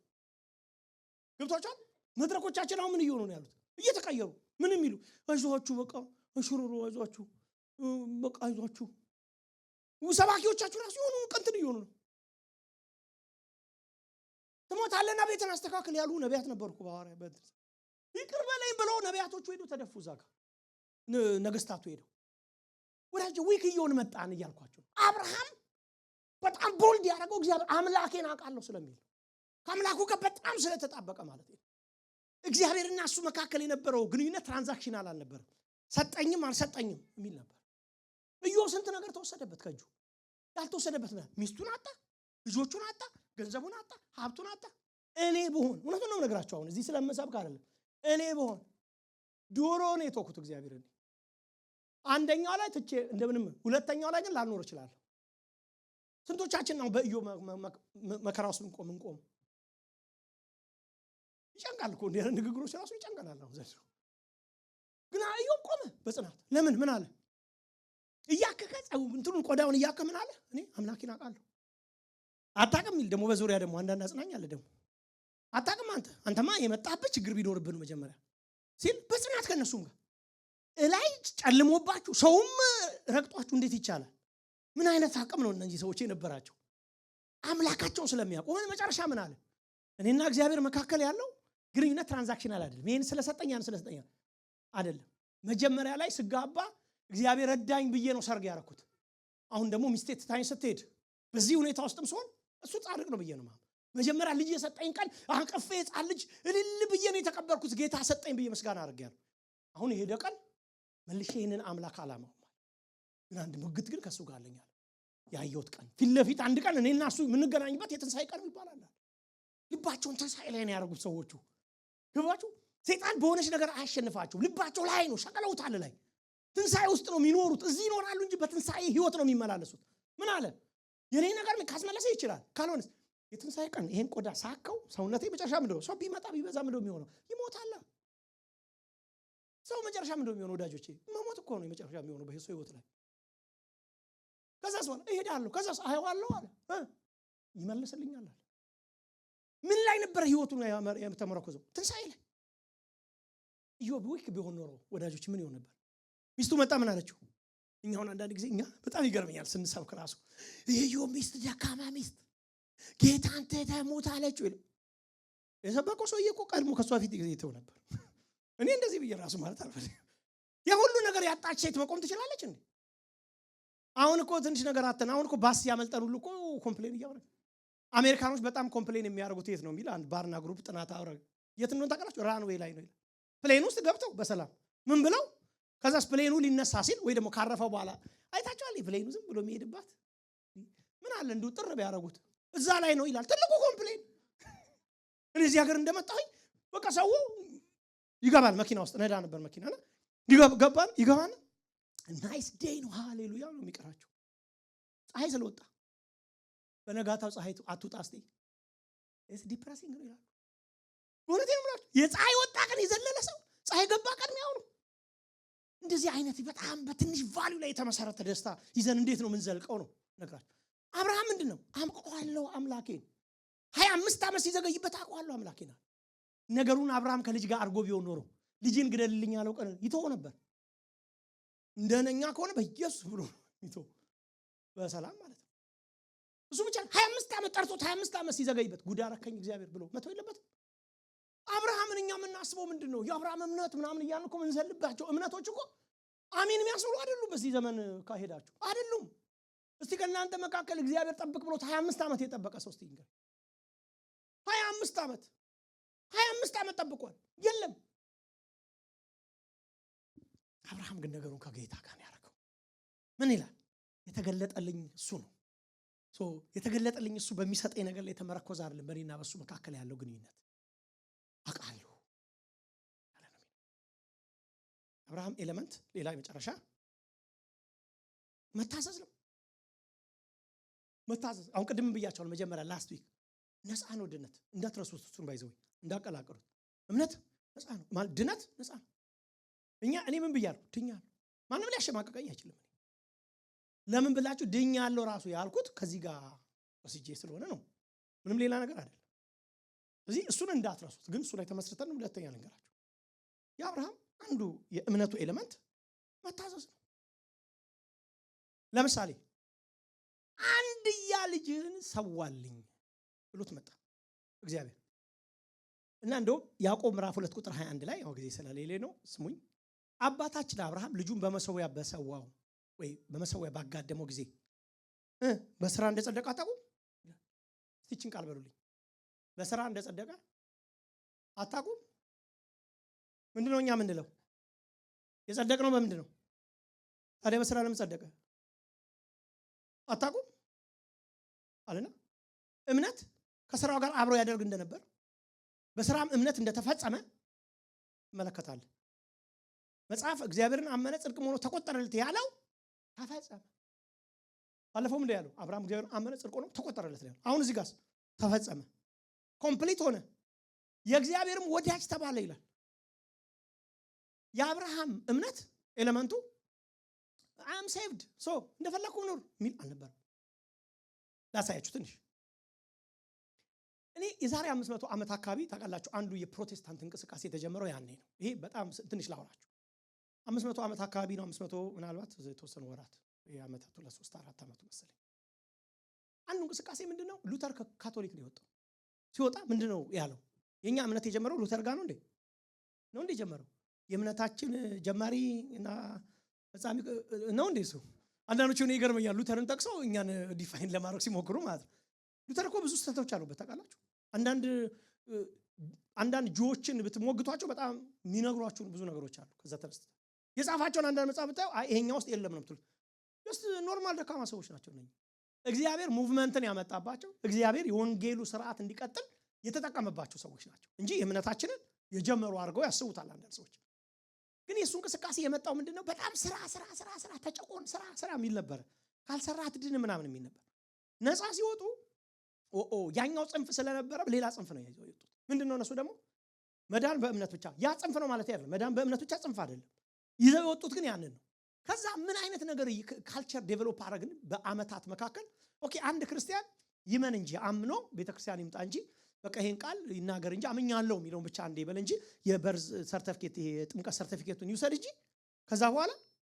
ገብቷቸዋል። መድረኮቻችን አሁን ምን እየሆኑ ነው ያሉት? እየተቀየሩ ምን የሚሉ አይዟችሁ በቃ ሽሩሩ አይዟችሁ በቃ አይዟችሁ። ሰባኪዎቻችሁ ራሱ የሆኑ ቀንትን እየሆኑ ነው። ትሞታለና ቤትን አስተካክል ያሉ ነቢያት ነበርኩ በሐዋርያ በእንትን ይቅር በለኝ ብለው ነቢያቶቹ ሄዱ ተደፉ። እዛ ጋር ነገስታቱ ሄደው ወዳጅ ዊክ እየሆን መጣን እያልኳቸው። አብርሃም በጣም ቦልድ ያደረገው እግዚአብሔር አምላኬን አውቃለሁ ስለሚል ከአምላኩ ጋር በጣም ስለተጣበቀ ማለት ነው። እግዚአብሔርና እሱ መካከል የነበረው ግንኙነት ትራንዛክሽናል አልነበረም። ሰጠኝም አልሰጠኝም የሚል ነበር። ኢዮብ ስንት ነገር ተወሰደበት ከእጁ። ያልተወሰደበት ሚስቱን አጣ፣ ልጆቹን አጣ፣ ገንዘቡን አጣ፣ ሀብቱን አጣ። እኔ ብሆን እውነቱን ነው የምነግራችሁ። አሁን እዚህ ስለምሰብክ አይደለም። እኔ ብሆን ዶሮ ነው የተወኩት እግዚአብሔርን። አንደኛው ላይ ትቼ እንደምንም፣ ሁለተኛው ላይ ግን ላልኖር እችላለሁ። ስንቶቻችን ነው በኢዮብ መከራ ውስጥ እንቆም? ይጨንቃል እኮ እንደ ንግግሮች ራሱ ይጨንቀናል። አሁን ዘንድሮ ግን ኢዮብ ቆመ በጽናት። ለምን? ምን አለ? እያከከ እንትኑን ቆዳውን እያከ ምን አለ? እኔ አምላኬን አውቃለሁ። አታውቅም ይል ደግሞ በዙሪያ ደግሞ አንዳንድ አጽናኝ አለ ደግሞ አታውቅም አንተማ የመጣበት ችግር ቢኖርብን መጀመሪያ ሲል በጽናት ከነሱም ጋር እላይ ጨልሞባችሁ ሰውም ረግጧችሁ እንዴት ይቻላል? ምን አይነት አቅም ነው እነዚህ ሰዎች የነበራቸው? አምላካቸውን ስለሚያውቁ መጨረሻ ምን አለ? እኔና እግዚአብሔር መካከል ያለው ግንኙነት ትራንዛክሽናል አይደለም። ይሄን ስለሰጠኝ አይደለም። መጀመሪያ ላይ ስጋባ እግዚአብሔር ረዳኝ ብዬ ነው ሰርግ ያረኩት። አሁን ደግሞ ሚስቴ ትታኝ ስትሄድ በዚህ ሁኔታ ውስጥም ሲሆን እሱ ጻድቅ ነው ብዬ ነው ማለት። መጀመሪያ ልጅ የሰጠኝ ቀን አቀፌ ሕፃን ልጅ እልል ብዬ ነው የተቀበልኩት። ጌታ ሰጠኝ ብዬ መስጋና አድርጌያለሁ። አሁን የሄደ ቀን መልሼ ይሄንን አምላክ አላማው ግን አንድ ሙግት ግን ከሱ ጋር አለኛል። ያየሁት ቀን ፊት ለፊት አንድ ቀን እኔና እሱ የምንገናኝበት የትንሳኤ ቀን ይባላል። ልባቸውን ትንሳኤ ላይ ነው ያደረጉት ሰዎቹ። ግባችሁ ሰይጣን በሆነች ነገር አያሸንፋቸው። ልባቸው ላይ ነው ሸቀለውታል። ላይ ትንሳኤ ውስጥ ነው የሚኖሩት። እዚህ ይኖራሉ እንጂ በትንሳኤ ህይወት ነው የሚመላለሱት። ምን አለ? የኔ ነገር ካስመለሰ ይችላል፣ ካልሆነስ የትንሳኤ ቀን ይሄን ቆዳ ሳከው ሰውነቴ መጨረሻ ምንድነው? ሰው ቢመጣ ቢበዛ ምንድነው የሚሆነው? ይሞታል። ሰው መጨረሻ ምንድነው የሚሆነው? ወዳጆቼ መሞት እኮ ነው የመጨረሻ የሚሆነው በሰው ህይወት ላይ። ከዛስ በኋላ እሄዳለሁ፣ ከዛስ አየዋለሁ አለ ይመልስልኛል አለ። ምን ላይ ነበር ህይወቱን የተመረኮዘው? ትንሳኤ ላይ። ኢዮብ ዊክ ቢሆን ኖሮ ወዳጆች ምን ይሆን ነበር? ሚስቱ መጣ ምን አለችው? እኛውን አንዳንድ ጊዜ እኛ በጣም ይገርመኛል ስንሰብክ ራሱ የኢዮብ ሚስት ደካማ ሚስት ጌታን ተሞት አለችው። የሰበከው ሰውዬ እኮ ቀድሞ ከሷ ፊት ጊዜ ይተው ነበር። እኔ እንደዚህ ብዬ ራሱ ማለት አልፈልግም። የሁሉ ነገር ያጣች ሴት መቆም ትችላለች እንዴ? አሁን እኮ ትንሽ ነገር አተን አሁን እኮ ባስ ያመልጠን ሁሉ እኮ ኮምፕሌን እያወራን። አሜሪካኖች በጣም ኮምፕሌን የሚያደርጉት የት ነው የሚል አንድ ባርና ግሩፕ ጥናት አወራ። የት እንደሆነ ታውቃላችሁ? ራንዌይ ላይ ነው። ፕሌን ውስጥ ገብተው በሰላም ምን ብለው ከዛስ ፕሌኑ ሊነሳ ሲል ወይ ደግሞ ካረፈው በኋላ አይታችኋል? ፕሌኑ ዝም ብሎ የሚሄድባት ምን አለ እንዱ ጥር ቢያደርጉት እዛ ላይ ነው ይላል ትልቁ ኮምፕሌን። እኔ እዚህ ሀገር እንደመጣሁኝ በቃ ሰው ይገባል መኪና ውስጥ ነዳ ነበር መኪና እና ይገባል ናይስ ዴይ ነው ሃሌሉያ ነው የሚቀራቸው። ፀሐይ ስለወጣ በነጋታው ፀሐይ አትውጣ እስቲ እስ ዲፕሬሲንግ ነው ይላል። ወለቴ ነው የፀሐይ ወጣ ቀን የዘለለ ሰው ፀሐይ ገባ ቀን ያው ነው። እንደዚህ አይነት በጣም በትንሽ ቫልዩ ላይ የተመሰረተ ደስታ ይዘን እንዴት ነው ምን ዘልቀው ነው ነግራችሁ። አብርሃም ምንድነው አምቀዋለሁ አምላኬን 25 ዓመት ሲዘገይበት አውቀዋለሁ አምላኬን። ነገሩን አብርሃም ከልጅ ጋር አርጎ ቢሆን ኖሮ ልጅን ግደልልኝ ያለው ቀን ይተው ነበር። እንደነኛ ከሆነ በኢየሱስ ብሎ ይተው በሰላም ማለት ነው። እሱ ብቻ 25 ዓመት ጠርቶት 25 ዓመት ሲዘገይበት ጉድ አረከኝ እግዚአብሔር ብሎ መተው የለበትም። አብርሃምን እኛ የምናስበው ምንድነው? የአብርሃም እምነት ምናምን እያልን እኮ ምንዘልባቸው እምነቶች እኮ አሜን የሚያስብሉ አይደሉም። በዚህ ዘመን ካሄዳችሁ አይደሉም። እስቲ ከእናንተ መካከል እግዚአብሔር ጠብቅ ብሎት 25 ዓመት የጠበቀ ሰው እስቲ እንግዲህ 25 ዓመት ጠብቋል የለም። አብርሃም ግን ነገሩን ከጌታ ጋር ያደረገው ምን ይላል? የተገለጠልኝ እሱ ነው። የተገለጠልኝ እሱ በሚሰጠኝ ነገር ላይ የተመረኮዘ አይደለም። በእኔና በሱ መካከል ያለው ግንኙነት አውቃለሁ አለ ነው። አብርሃም ኤሌመንት ሌላ የመጨረሻ መታዘዝ ነው። መታዘዝ አሁን ቅድም ብያቸዋለሁ መጀመሪያ ላስት ዊክ ነፃ ነው ድነት እንዳትረሱት። እሱን ባይዘው እንዳቀላቀሉት እምነት ነፃ ነው ማለት ድነት ነፃ ነው። እኔ ምን ብያለሁ? ድኛለሁ። ማንም ሊያሸማቀቀኝ አይችልም። ለምን ብላችሁ ድኛለሁ ራሱ ያልኩት ከዚህ ጋር ወስጄ ስለሆነ ነው። ምንም ሌላ ነገር አይደለም። ስለዚህ እሱን እንዳትረሱት። ግን እሱ ላይ ተመስርተን ሁለተኛ ነገራችሁ የአብርሃም አንዱ የእምነቱ ኤሌመንት መታዘዝ ነው። ለምሳሌ አንድያ ልጅህን ሰዋልኝ ብሎት መጣ እግዚአብሔር እና እንደው ያዕቆብ ምዕራፍ 2 ቁጥር 21 ላይ ያው ጊዜ ስለሌለ ነው ስሙኝ። አባታችን አብርሃም ልጁን በመሰዊያ በሰዋው ወይ በመሰዊያ ባጋደመው ጊዜ በስራ እንደጸደቀ አታውቁም? እስቲችን ቃል በሉልኝ። በስራ እንደጸደቀ አታውቁም? ምንድነው እኛ ምንድነው የጸደቅነው? በምንድነው ታዲያ? በስራ ለምን ጸደቀ አታውቁም አለና እምነት ከስራው ጋር አብሮ ያደርግ እንደነበር በስራም እምነት እንደተፈጸመ መለከታል። መጽሐፍ እግዚአብሔርን አመነ ጽድቅም ሆኖ ተቆጠረለት ያለው ተፈጸመ። ባለፈው ምንድነው ያለው? አብርሃም እግዚአብሔርን አመነ ጽድቅ ሆኖ ተቆጠረለት ያለው። አሁን እዚህ ጋር ተፈጸመ፣ ኮምፕሊት ሆነ፣ የእግዚአብሔርም ወዳጅ ተባለ ይላል። የአብርሃም እምነት ኤሌመንቱ አም ሴቭድ ሶ እንደፈለኩ ኑር ሚል አልነበረም። ላሳያችሁ ትንሽ። እኔ የዛሬ 500 ዓመት አካባቢ ታውቃላችሁ አንዱ የፕሮቴስታንት እንቅስቃሴ የተጀመረው ያኔ ነው። ይሄ በጣም ትንሽ ላውራችሁ። 500 ዓመት አካባቢ ነው። 500 ምናልባት የተወሰኑ ወራት የዓመታቱ ለ3 4 ዓመቱ መሰለኝ። አንዱ እንቅስቃሴ ምንድነው? ሉተር ከካቶሊክ ነው የወጣው። ሲወጣ ምንድነው ያለው? የኛ እምነት የጀመረው ሉተር ጋር ነው እንዴ ጀመረው? የእምነታችን ጀማሪ እና ፈጻሚ ነው እንዴ እሱ? አንዳንዶቹ ነው ይገርመኛል። ሉተርን ጠቅሰው እኛን ዲፋይን ለማድረግ ሲሞክሩ ማለት ነው። ሉተር እኮ ብዙ ስህተቶች አሉበት ታውቃላችሁ። አንዳንድ ጆዎችን ብትሞግቷቸው በጣም የሚነግሯቸው ብዙ ነገሮች አሉ። ከዛ ተነስተው የጻፋቸውን አንዳንድ መጽሐፍ ብታዩ ይሄኛ ውስጥ የለም ነው የምትሉት። ጀስት ኖርማል ደካማ ሰዎች ናቸው እነኚህ። እግዚአብሔር ሙቭመንትን ያመጣባቸው፣ እግዚአብሔር የወንጌሉ ስርዓት እንዲቀጥል የተጠቀመባቸው ሰዎች ናቸው እንጂ የእምነታችንን የጀመሩ አድርገው ያስቡታል አንዳንድ ሰዎች። ግን የሱ እንቅስቃሴ የመጣው ምንድነው? በጣም ስራ ተጨቆን ስራ የሚል ነበር። ካልሰራ አትድን ምናምን የሚል ነበር። ነፃ ሲወጡ ያኛው ጽንፍ ስለነበረ ሌላ ጽንፍ ነው ይዘው የወጡት። ምንድነው? እነሱ ደግሞ መዳን በእምነት ብቻ። ያ ጽንፍ ነው ማለት አይደለም። መዳን በእምነት ብቻ ጽንፍ አይደለም። ይዘው የወጡት ግን ያንን ነው። ከዛ ምን አይነት ነገር ካልቸር ዴቨሎፕ አደረግን በአመታት መካከል። ኦኬ አንድ ክርስቲያን ይመን እንጂ አምኖ ቤተክርስቲያን ይምጣ እንጂ በቃ ይሄን ቃል ይናገር እንጂ አምኛለሁ የሚለውን ብቻ አንዴ ይበል እንጂ የበርዝ ሰርቲፊኬት የጥምቀት ሰርቲፊኬቱን ይውሰድ እንጂ ከዛ በኋላ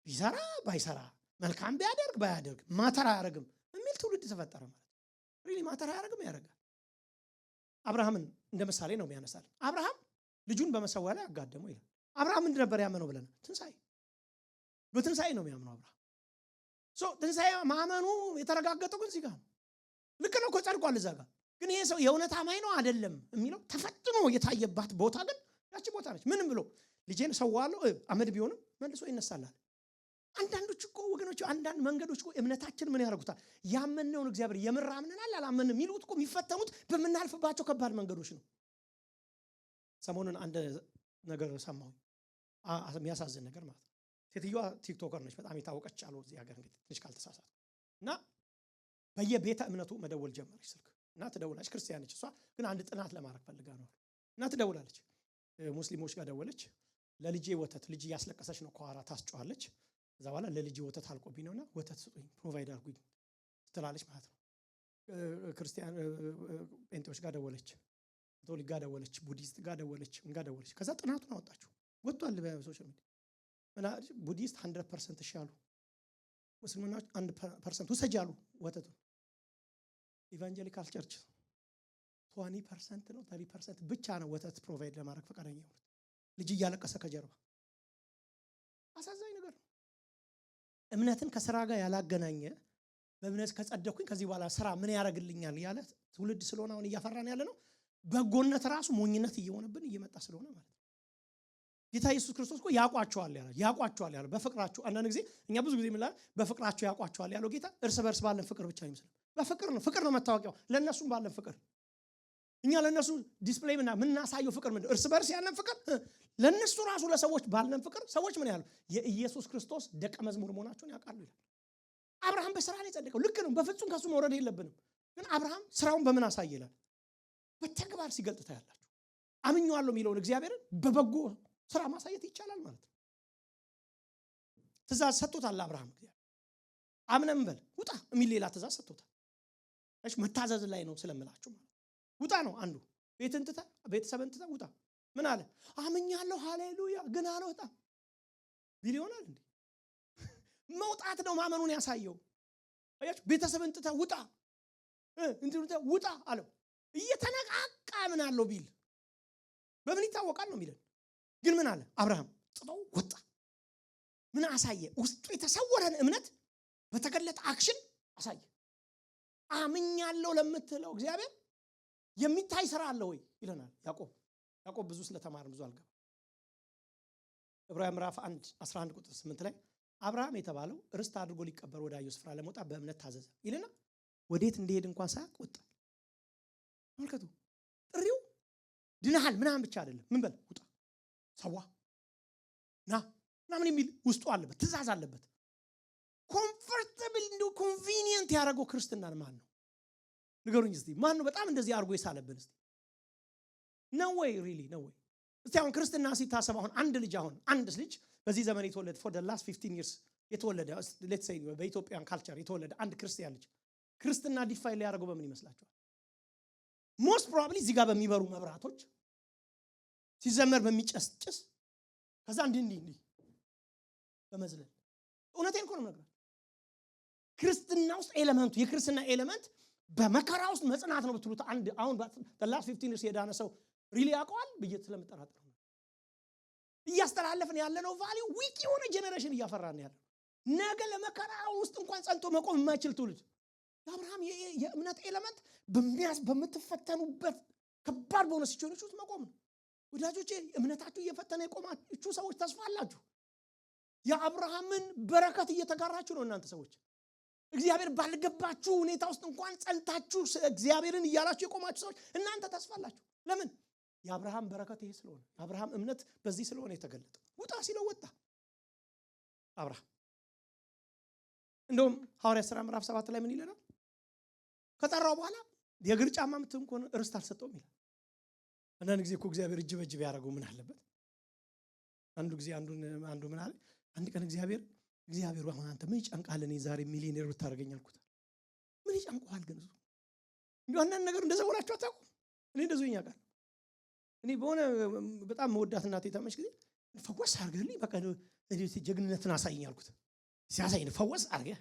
ቢሰራ ባይሰራ መልካም ቢያደርግ ባያደርግ ማተር አያደርግም የሚል ትውልድ ተፈጠረ ማለት ነው። ሪሊ ማተር አያደርግም ያደርጋል። አብርሃምን እንደ ምሳሌ ነው የሚያነሳል። አብርሃም ልጁን በመሰዊያ ላይ አጋደመው ይላል። አብርሃም ምንድን ነበር ያመነው ብለናል? ትንሣኤ። በትንሣኤ ነው የሚያምነው አብርሃም። ትንሣኤ ማመኑ የተረጋገጠው ግን እዚህ ጋር ነው። ልክ ነው እኮ ጸድቋል እዛ ጋር። ግን ይሄ ሰው የእውነት አማኝ ነው አይደለም የሚለው ተፈትኖ የታየባት ቦታ ግን ያቺ ቦታ ነች። ምንም ብሎ ልጄን ሰዋለሁ አመድ ቢሆንም መልሶ ይነሳላል። አንዳንዶች እኮ ወገኖች አንዳንድ መንገዶች እኮ እምነታችን ምን ያደርጉታል? ያመነውን እግዚአብሔር የምር አምነናል አላመንም የሚሉት እኮ የሚፈተኑት በምናልፍባቸው ከባድ መንገዶች ነው። ሰሞኑን አንድ ነገር ሰማሁ፣ የሚያሳዝን ነገር ማለት ነው። ሴትዮዋ ቲክቶከር ነች፣ በጣም የታወቀች አሉ እዚህ ሀገር እንግዲህ ትንሽ ካልተሳሳትኩ። እና በየቤተ እምነቱ መደወል ጀመረች ስልክ እና ትደውላለች። ክርስቲያን ነች እሷ፣ ግን አንድ ጥናት ለማድረግ ፈልጋ ነው እና ትደውላለች። ሙስሊሞች ጋር ደወለች። ለልጄ ወተት ልጅ እያስለቀሰች ነው፣ ከኋላ ታስጨዋለች። ከዛ በኋላ ለልጄ ወተት አልቆብኝ ነውና ወተት ስጡኝ ፕሮቫይድ አድርጉኝ ትላለች ማለት ነው። ክርስቲያን ጴንጤዎች ጋር ደወለች፣ ካቶሊክ ጋር ደወለች፣ ቡዲስት ጋር ደወለች፣ ምን ጋር ደወለች። ከዛ ጥናቱን አወጣችሁ ወጥቷል በሶሻል ሚዲያ። ቡዲስት 100% እሺ አሉ፣ ሙስሊሞች 1% ውሰጅ አሉ ወተቱን። ኢቫንጀሊካል ቸርች 20% ነው 30% ብቻ ነው ወተት ፕሮቫይድ ለማድረግ ፈቃደኛ የሆኑት፣ ልጅ እያለቀሰ ከጀርባ። አሳዛኝ ነገር ነው። እምነትን ከስራ ጋር ያላገናኘ በእምነት ከጸደኩኝ ከዚህ በኋላ ስራ ምን ያደርግልኛል ያለ ትውልድ ስለሆነ አሁን እያፈራን ያለ ነው። በጎነት ራሱ ሞኝነት እየሆነብን እየመጣ ስለሆነ ማለት ነው። ጌታ ኢየሱስ ክርስቶስ እኮ ያቋቸዋል ያለው በፍቅራቸው። አንዳንድ ጊዜ እኛ ብዙ ጊዜ ምን በፍቅራቸው ያቋቸዋል ያለው ጌታ እርስ በርስ ባለን ፍቅር ብቻ አይመስልም። በፍቅር ነው መታወቂያው። ለነሱም ባለን ፍቅር እኛ ለነሱ ዲስፕሌይ ምናሳየው ፍቅር ምንድነው? እርስ በርስ ያለን ፍቅር ለነሱ ራሱ ለሰዎች ባለን ፍቅር ሰዎች ምን ያሉ የኢየሱስ ክርስቶስ ደቀ መዝሙር መሆናቸውን ያውቃሉ ይላል። አብርሃም በስራ ላይ ጸደቀው። ልክ ነው፣ በፍጹም ከሱ መውረድ የለብንም። ግን አብርሃም ስራውን በምን አሳየ ይላል? በተግባር ሲገልጥ ታያላችሁ። አምኜዋለሁ የሚለውን እግዚአብሔርን በበጎ ስራ ማሳየት ይቻላል ማለት ነው። ትእዛዝ ሰጥቶታል አብርሃም። አምነን በል ውጣ የሚል ሌላ ትእዛዝ ሰጥቶታል። እሺ መታዘዝ ላይ ነው ስለምላችሁ ማለት ውጣ ነው አንዱ። ቤትን ትተህ ቤተሰብን ትተህ ውጣ። ምን አለ? አምኛለሁ ሃሌሉያ ግን አልወጣም ቢል ይሆናል እንዴ? መውጣት ነው ማመኑን ያሳየው። አያችሁ፣ ቤተሰብን ትተህ ውጣ ውጣ አለው። እየተነቃቃ ምን አለው ቢል በምን ይታወቃል ነው የሚለን። ግን ምን አለ? አብርሃም ጥሎ ወጣ። ምን አሳየ? ውስጡ የተሰወረን እምነት በተገለጠ አክሽን አሳየ። አምኛለሁ ለምትለው እግዚአብሔር የሚታይ ስራ አለ ወይ ይለናል ያዕቆብ ብዙ ስለተማረ ብዙ አልገባ። ዕብራውያን ምዕራፍ 11 ቁጥር 8 ላይ አብርሃም የተባለው ርስት አድርጎ ሊቀበር ወዳየው ስፍራ ለመውጣት በእምነት ታዘዘ ይልና ወዴት እንደሄድ እንኳን ሳያውቅ ወጣ። ተመልከቱ፣ ጥሪው ድነሃል ምናምን ብቻ አይደለም። ምን በል ውጣ፣ ሰዋ፣ ና ምናምን የሚል ውስጡ አለበት፣ ትእዛዝ አለበት። ኮምፎርታብል እንደው ኮንቪኒየንት ያደረገው ክርስትናን ማን ነው ንገሩኝ እስቲ። ማን ነው በጣም እንደዚህ አድርጎ የሳለብን እስቲ? ነው ወይ ሪሊ ነው ወይ? እስቲ አሁን ክርስትና ሲታሰብ አሁን አንድ ልጅ በዚህ ዘመን የተወለደ for the last 15 years የተወለደ let's say በኢትዮጵያን ካልቸር የተወለደ አንድ ክርስቲያን ልጅ ክርስትና ዲፋይን ሊያደርገው በምን ይመስላችኋል? ሞስት ፕሮባብሊ እዚህ ጋር በሚበሩ መብራቶች ሲዘመር በሚጨስጭስ ከዛ እንዲህ በመዝለል እውነቴን እኮ ነው የምነግርህ። ክርስትና ውስጥ ኤሌመንቱ የክርስትና ኤሌመንት በመከራ ውስጥ መጽናት ነው ብትሉት አንድ አሁን the last 15 years የዳነ ሰው ሪሊ ያውቀዋል ብዬ ስለምጠራጠር ነው። እያስተላለፍን ያለነው ቫልዩ ዊክ የሆነ ጄኔሬሽን እያፈራን ያለው ነገ ለመከራ ውስጥ እንኳን ጸንቶ መቆም የማይችል ትውልድ። የአብርሃም የእምነት ኤሌመንት በምትፈተኑበት ከባድ በሆነ ሲቹዌሽን ውስጥ መቆም ነው። ወዳጆቼ እምነታችሁ እየፈተነ የቆማችሁ ሰዎች ተስፋ አላችሁ። የአብርሃምን በረከት እየተጋራችሁ ነው እናንተ ሰዎች። እግዚአብሔር ባልገባችሁ ሁኔታ ውስጥ እንኳን ጸንታችሁ እግዚአብሔርን እያላችሁ የቆማችሁ ሰዎች እናንተ ተስፋ አላችሁ። ለምን? የአብርሃም በረከት ይሄ ስለሆነ፣ የአብርሃም እምነት በዚህ ስለሆነ የተገለጠ። ውጣ ሲለው ወጣ አብርሃም። እንደውም ሐዋርያት ሥራ ምዕራፍ 7 ላይ ምን ይለናል? ከጠራው በኋላ የእግር ጫማ እንኳን ርስት አልሰጠውም ይላል። አንዳንድ ጊዜ እኮ እግዚአብሔር እጅ በእጅ ቢያደርገው ምን አለበት? አንዱ ጊዜ አንዱ ምን አለ? አንድ ቀን እግዚአብሔር አሁን አንተ ምን ይጨንቃል? እኔ ዛሬ ሚሊዮኔር ብታደርገኝ አልኩት። ምን ይጨንቀዋል ግን እሱ? እንደው አንዳንድ ነገር እንደዛ ሆናችሁ አታውቁም? እኔ እንደዚህ ያውቃል። እኔ በሆነ በጣም መወዳት እናቴ ታመሽ ጊዜ ፈወስ አድርገልኝ በቃ ጀግንነትን አሳየኝ አልኩት። ሲያሳየኝ ፈወስ አድርገህ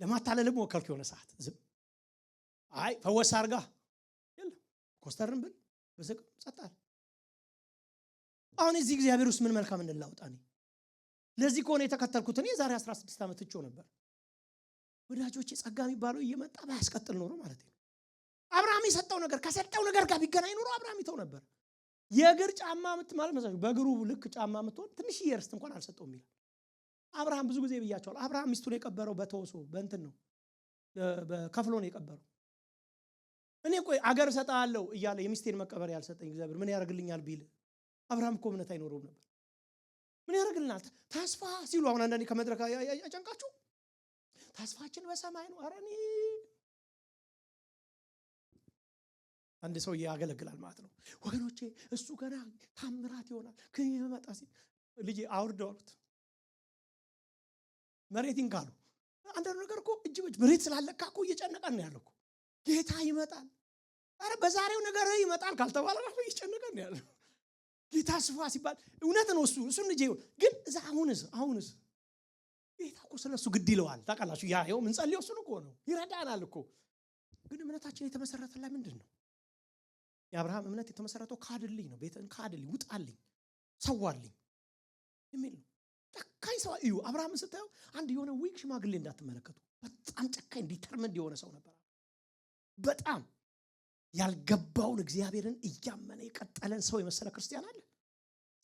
ለማታለልም ወከልኩ። የሆነ ሰዓት ዝም አይ ፈወስ አድርጋ የለም ኮስተርን ብል በዘቅ ጸጣል። አሁን እዚህ እግዚአብሔር ውስጥ ምን መልካም እንላውጣ? እኔ ለዚህ ከሆነ የተከተልኩት እኔ ዛሬ 16 ዓመት እጮ ነበር። ወዳጆቼ ጸጋ የሚባለው እየመጣ ባያስቀጥል ኖሮ ማለት ነው። አብርሃም የሰጠው ነገር ከሰጠው ነገር ጋር ቢገናኝ ኖሮ አብርሃም ይተው ነበር። የእግር ጫማ ማለት መሰለኝ በእግሩ ልክ ጫማ የምትሆን ትንሽ ርስት እንኳን አልሰጠውም ይላል። አብርሃም ብዙ ጊዜ ብያቸዋል። አብርሃም ሚስቱን የቀበረው በተወሶ በእንትን ነው፣ በከፍሎ ነው የቀበረው። እኔ ቆይ አገር እሰጥሃለሁ እያለ የሚስቴን መቀበር ያልሰጠኝ እግዚአብሔር ምን ያደርግልኛል ቢል አብርሃም እኮ እምነት አይኖረውም ነበር። ምን ያደርግልናል? ተስፋ ሲሉ አሁን አንዳንዴ ከመድረክ ያጨንቃችሁ ተስፋችን በሰማይ ነው። ኧረ እኔ አንድ ሰው ያገለግላል ማለት ነው ወገኖቼ። እሱ ገና ታምራት ይሆናል ከመጣ ሲል ልጄ አውርደው አሉት። መሬትን ካሉ አንዳንድ ነገር እኮ እጅ በእጅ መሬት ስላለካ እኮ እየጨነቀን ነው ያለው እኮ። ጌታ ይመጣል። ኧረ በዛሬው ነገር ይመጣል ካልተባለ ነው እየጨነቀን ነው ያለው። ጌታ ስፋ ሲባል እውነት ነው እሱን ልጄ ግን እዛ አሁንስ ጌታ እኮ ስለሱ ግድ ይለዋል። ታውቃላችሁ ያው ምን ጸልየው እሱን እኮ ነው ይረዳናል እኮ። ግን እምነታችን የተመሰረተ ላይ ምንድን ነው? የአብርሃም እምነት የተመሰረተው ካድልኝ ነው። ቤትን ካድልኝ፣ ውጣልኝ፣ ሰዋልኝ የሚል ነው። ጨካኝ ሰው እዩ። አብርሃምን ስታየው አንድ የሆነ ዊክ ሽማግሌ እንዳትመለከቱ። በጣም ጨካኝ ዲተርመንድ የሆነ ሰው ነበር። በጣም ያልገባውን እግዚአብሔርን እያመነ የቀጠለን ሰው የመሰለ ክርስቲያን አለ።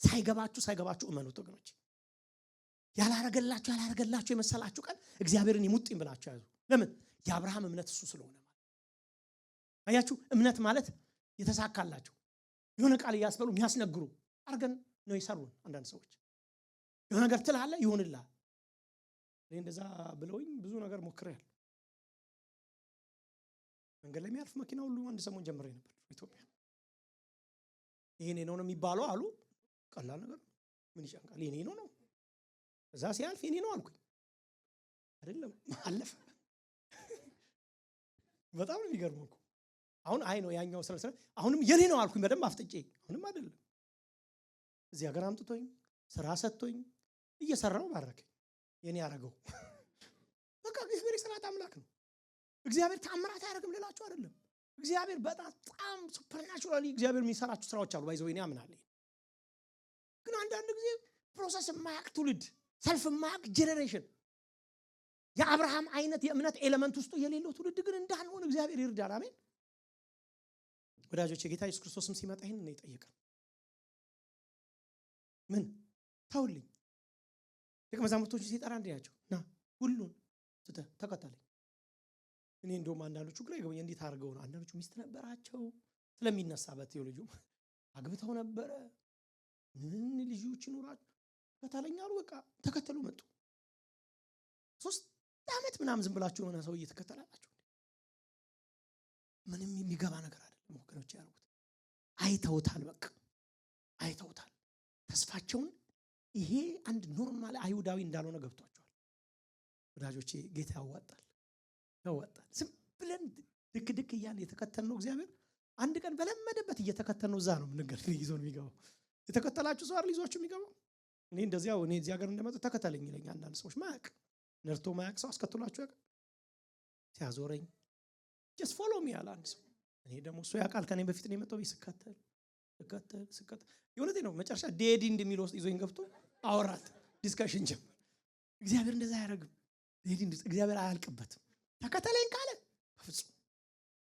ሳይገባችሁ እመኑት ወገኖች። ያላረገላችሁ የመሰላችሁ ቀን እግዚአብሔርን ይሙጥኝ ብላችሁ ያዙ። ለምን? የአብርሃም እምነት እሱ ስለሆነ ማለት አያችሁ። እምነት ማለት የተሳካላችሁ የሆነ ቃል እያስበሉ የሚያስነግሩ አርገን ነው ይሰሩን። አንዳንድ ሰዎች የሆነ ነገር ትላለህ ይሆንልሃል። እኔ እንደዛ ብለውኝ ብዙ ነገር ሞክሬያለሁ። መንገድ ላይ የሚያልፍ መኪና ሁሉ አንድ ሰሞን ጀምሬ ነበር ኢትዮጵያ። ይሄኔ ነው የሚባለው አሉ። ቀላል ነገር ምን ይጨንቃል? ይሄኔ ነው እዛ ሲያልፍ ይሄኔ ነው አልኩኝ። አይደለም አለፈ። በጣም ነው የሚገርመው እኮ። አሁን አይ ነው ያኛው ስለሰለ አሁንም የኔ ነው አልኩኝ በደንብ አፍጥጬ። አሁንም አይደለም እዚህ ሀገር አምጥቶኝ ስራ ሰጥቶኝ እየሰራው ባረከኝ። የኔ ያረገው በቃ እግዚአብሔር የሰራት አምላክ ነው። እግዚአብሔር ተአምራት አያደርግም ልላችሁ አይደለም። እግዚአብሔር በጣም ሱፐርናቹራሊ እግዚአብሔር የሚሰራቸው ስራዎች አሉ። ባይዘው እኔ አምናለሁ። ግን አንዳንድ ጊዜ ፕሮሰስ የማያውቅ ትውልድ፣ ሰልፍ የማያውቅ ጄኔሬሽን የአብርሃም አይነት የእምነት ኤሌመንት ውስጥ የሌለው ትውልድ ግን እንዳንሆን እግዚአብሔር ይርዳን። አሜን። ወዳጆች ጌታ ኢየሱስ ክርስቶስም ሲመጣ ይሄንን ነው የጠየቀው። ምን ተውልኝ። ደቀ መዛሙርቶቹ ሲጠራ እንዲያቸው ና ሁሉን ትተህ ተከተለኝ። እኔ እንደውም አንዳንዶቹ ግራ ይገባኝ፣ እንዴት አድርገው ነው? አንዳንዶቹ ሚስት ነበራቸው ስለሚነሳበት ቴዎሎጂ አግብተው ነበረ፣ ምን ልጆች ይኖራቸው ተከተለኝ አሉ። በቃ ተከተሉ መጡ። 3 ዓመት ምናምን ዝም ብላችሁ የሆነ ሰው እየተከተላላችሁ ምንም የሚገባ ነገር አይደለም ወገኖች። ያሉት አይተውታል፣ በቃ አይተውታል ተስፋቸውን። ይሄ አንድ ኖርማል አይሁዳዊ እንዳልሆነ ገብቷቸዋል። ወዳጆቼ ጌታ ያዋጣል። ዝም ብለን ድክ እያለ የተከተልነው እግዚአብሔር አንድ ቀን በለመደበት እየተከተልነው እዛ ነው ምን ነገር ይዞ ነው የሚገባው። የተከተላችሁ ሰው አይደል ይዟችሁ የሚገባው። እኔ እዚህ ሀገር እንደመጣ ተከተለኝ ይለኛል አንዳንድ ሰዎች። ማያቅ ነርቶ ማያቅ ሰው አስከትሏችሁ ያውቃል? ሲያዞረኝ just follow me ያለ አንድ ሰው። እኔ ደግሞ እሱ ያውቃል ከኔ በፊት ነው የመጣው። ስከተል የእውነቴን ነው። መጨረሻ ዴዲ እንደሚል ውስጥ ይዞኝ ገብቶ አወራት፣ ዲስከሽን ጀመር። እግዚአብሔር እንደዛ አያደርግም። እግዚአብሔር አያልቅበትም። ተከተለኝ ካለ በፍጹም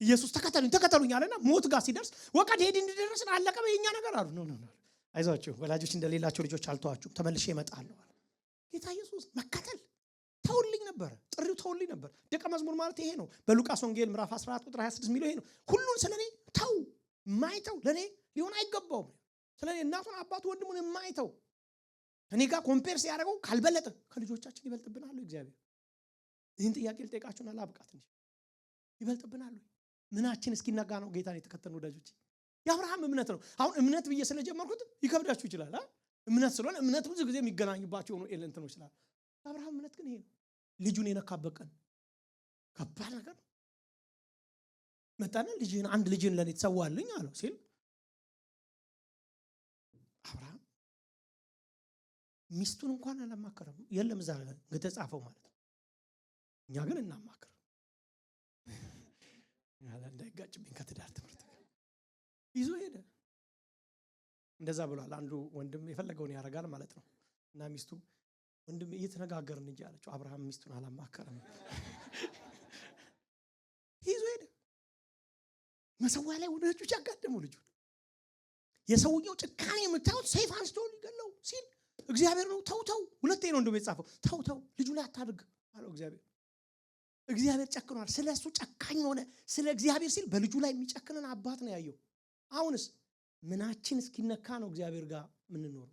ኢየሱስ ተከተሉኝ አለና ሞት ጋር ሲደርስ ወቃ ዴዲ እንድደረስን አለቀ የኛ ነገር አሉ። ኖ አይዟችሁ ወላጆች እንደሌላቸው ልጆች አልተዋችሁም፣ ተመልሼ እመጣለሁ አለ ጌታ ኢየሱስ። መከተል ተውልኝ ነበር፣ ጥሪው ተውልኝ ነበር። ደቀ መዝሙር ማለት ይሄ ነው። በሉቃስ ወንጌል ምዕራፍ 14 ቁጥር 26 የሚለው ይሄ ነው። ሁሉን ስለኔ ተው፣ ማይተው ለኔ ሊሆን አይገባውም። ስለኔ እናቱን አባቱ ወንድሙን የማይተው እኔ ጋር ኮምፔር ሲያደርገው ካልበለጠ ከልጆቻችን ይበልጥብናል እግዚአብሔር። ይህን ጥያቄ ልጠይቃችሁና ላብቃ ትንሽ። ይበልጥብናል ምናችን እስኪነጋ ነው ጌታን የተከተልን ወዳጆች? የአብርሃም እምነት ነው። አሁን እምነት ብዬ ስለጀመርኩት ይከብዳችሁ ይችላል። እምነት ስለሆነ እምነት ብዙ ጊዜ የሚገናኝባቸው ነው ኤለንተኖች ስላል። የአብርሃም እምነት ግን ይሄ ነው። ልጁን የነካበት ቀን ከባድ ነገር ነው። መጣና አንድ ልጅን ለኔ ተሰዋልኝ አለው ሲል አብርሃም ሚስቱን እንኳን አላማከረም። የለም እዛ ላይ የተጻፈው ማለት ነው። እኛ ግን እናማክር እንዳይጋጭብኝ ከትዳር ትምህርት ይዞ ሄደ። እንደዛ ብሏል። አንዱ ወንድም የፈለገውን ያደርጋል ማለት ነው። እና ሚስቱ ወንድም እየተነጋገርን እንጂ አለችው። አብርሃም ሚስቱን አላማከረም። ይዞ ሄደ። መሰዋ ላይ ወንዶች ያጋደሙ ልጁን። የሰውየው ጭካኔ የምታዩት ሰይፍ አንስቶ ሊገለው ሲል እግዚአብሔር ነው ተው። ሁለቴ ነው እንደው የጻፈው ተው ልጁ ላይ አታድርግ አለው እግዚአብሔር። እግዚአብሔር ጨክኗል። ስለሱ ጨካኝ ሆነ። ስለ እግዚአብሔር ሲል በልጁ ላይ የሚጨክንን አባት ነው ያየው። አሁንስ ምናችን እስኪነካ ነው እግዚአብሔር ጋር ምንኖር?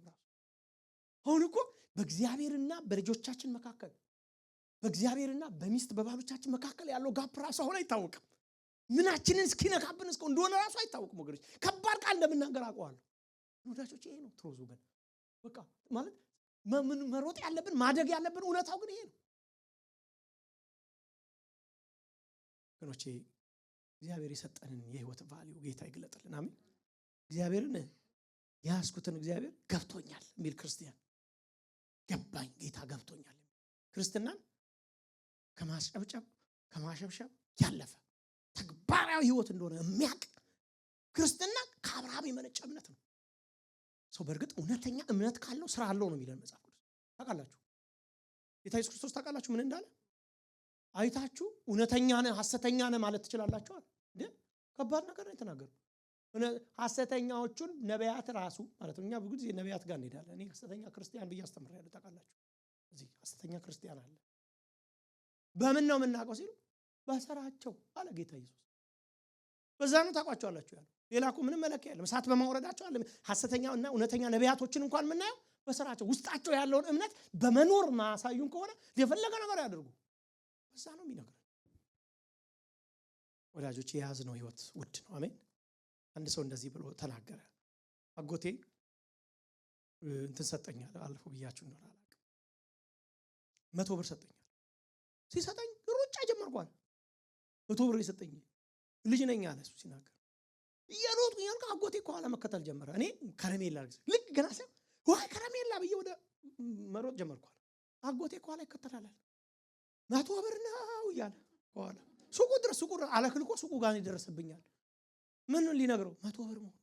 አሁን እኮ በእግዚአብሔርና በልጆቻችን መካከል፣ በእግዚአብሔርና በሚስት በባሎቻችን መካከል ያለው ጋፕ ራሱ አሁን አይታወቅም። ምናችንን እስኪነካብን እንደሆነ ራሱ አይታወቅም ወገኖች። ከባድ ቃል እንደምናገር አውቀዋለሁ ወዳጆች። ይሄ ነው ትሮዙ። ግን በቃ ማለት መሮጥ ያለብን ማደግ ያለብን እውነታው ግን ይሄ ነው ወገኖቼ። እግዚአብሔር የሰጠንን የህይወት ቫልዩ ጌታ ይግለጥልን። አሜን። እግዚአብሔርን ያስኩትን እግዚአብሔር ገብቶኛል የሚል ክርስቲያን ገባኝ፣ ጌታ ገብቶኛል። ክርስትናን ከማስጨብጨብ ከማሸብሸብ ያለፈ ተግባራዊ ህይወት እንደሆነ የሚያውቅ ክርስትና ከአብርሃም የመነጨ እምነት ነው። ሰው በእርግጥ እውነተኛ እምነት ካለው ስራ አለው ነው የሚለን መጽሐፍ ቅዱስ። ታውቃላችሁ ጌታ ኢየሱስ ክርስቶስ ታውቃላችሁ ምን እንዳለ? አይታችሁ እውነተኛ ነህ ሐሰተኛ ነህ ማለት ትችላላችሁ አይደል? ከባድ ነገር ነው የተናገረው። ሐሰተኛዎቹን ነቢያት ራሱ ማለት ነው። እኛ ብዙ ጊዜ ነቢያት ጋር እንሄዳለን። እኔ ሐሰተኛ ክርስቲያን ብዬ አስተምራለሁ። ታውቃላችሁ እዚህ ሐሰተኛ ክርስቲያን አለ። በምን ነው የምናውቀው ሲሉ በስራቸው አለ ጌታ ኢየሱስ። በዛ ነው ታውቋቸዋላችሁ ያለው። ሌላ እኮ ምንም መለኪያ የለም። እሳት በማውረዳቸው አለ። ሐሰተኛውና እውነተኛ ነቢያቶችን እንኳን የምናየው በስራቸው ውስጣቸው ያለውን እምነት በመኖር ማሳዩን ከሆነ የፈለገ ነገር ያደርጉ በዛ ነው የሚነግረን። ወዳጆች የያዝነው ህይወት ውድ ነው። አሜን። አንድ ሰው እንደዚህ ብሎ ተናገረ። አጎቴ እንትን ሰጠኛል፣ አልፎ ብያችሁ እንደሆነ አላውቅም። 100 ብር ሰጠኛል። ሲሰጠኝ ሩጫ ጀመርኳል። 100 ብር የሰጠኝ ልጅ ነኝ አለ እሱ ሲናገር። እየሮጥኩ ያልኩ አጎቴ ከኋላ መከተል ጀመረ። እኔ ከረሜላ ልክ ገና ሰው ወይ ከረሜላ ብዬ ወደ መሮጥ ጀመርኳል። አጎቴ ከኋላ ይከተላል። 100 ብር ነው እያለ ከኋላ ሱቁ ድረስ ሱቁ አለክልኮ ሱቁ ጋር ይደረስብኛል። ምን ሊነግረው 100 ብር ነው።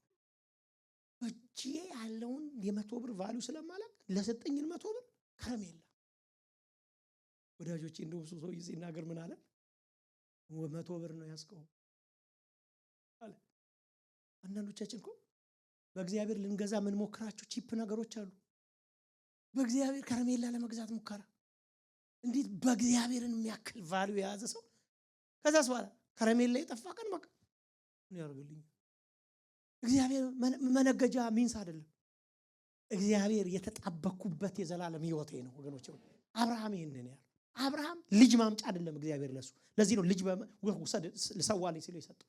እጄ ያለውን የ100 ብር ቫልዩ ስለማላውቅ ለሰጠኝን 100 ብር ከረሜላ ወዳጆቼ እንደው እሱ ሰውዬ ሲናገር ምን አለ? 100 ብር ነው ያስቀው አለ። አንዳንዶቻችን እኮ በእግዚአብሔር ልንገዛ ምን ሞክራቸው ቺፕ ነገሮች አሉ። በእግዚአብሔር ከረሜላ ለመግዛት ሙከራ። እንዴት በእግዚአብሔርን የሚያክል ቫልዩ የያዘ ሰው ከዛስ በኋላ ከረሜላ የጠፋ ቀን በቃ ምን ያርግልኝ? እግዚአብሔር መነገጃ ሚንስ አይደለም። እግዚአብሔር የተጣበኩበት የዘላለም ህይወቴ ነው ወገኖቼ። አብርሃም ይሄንን ያለው አብርሃም ልጅ ማምጫ አይደለም እግዚአብሔር ለሱ። ለዚህ ነው ልጅ ወሰድ ልሰዋልኝ ሲል የሰጠው።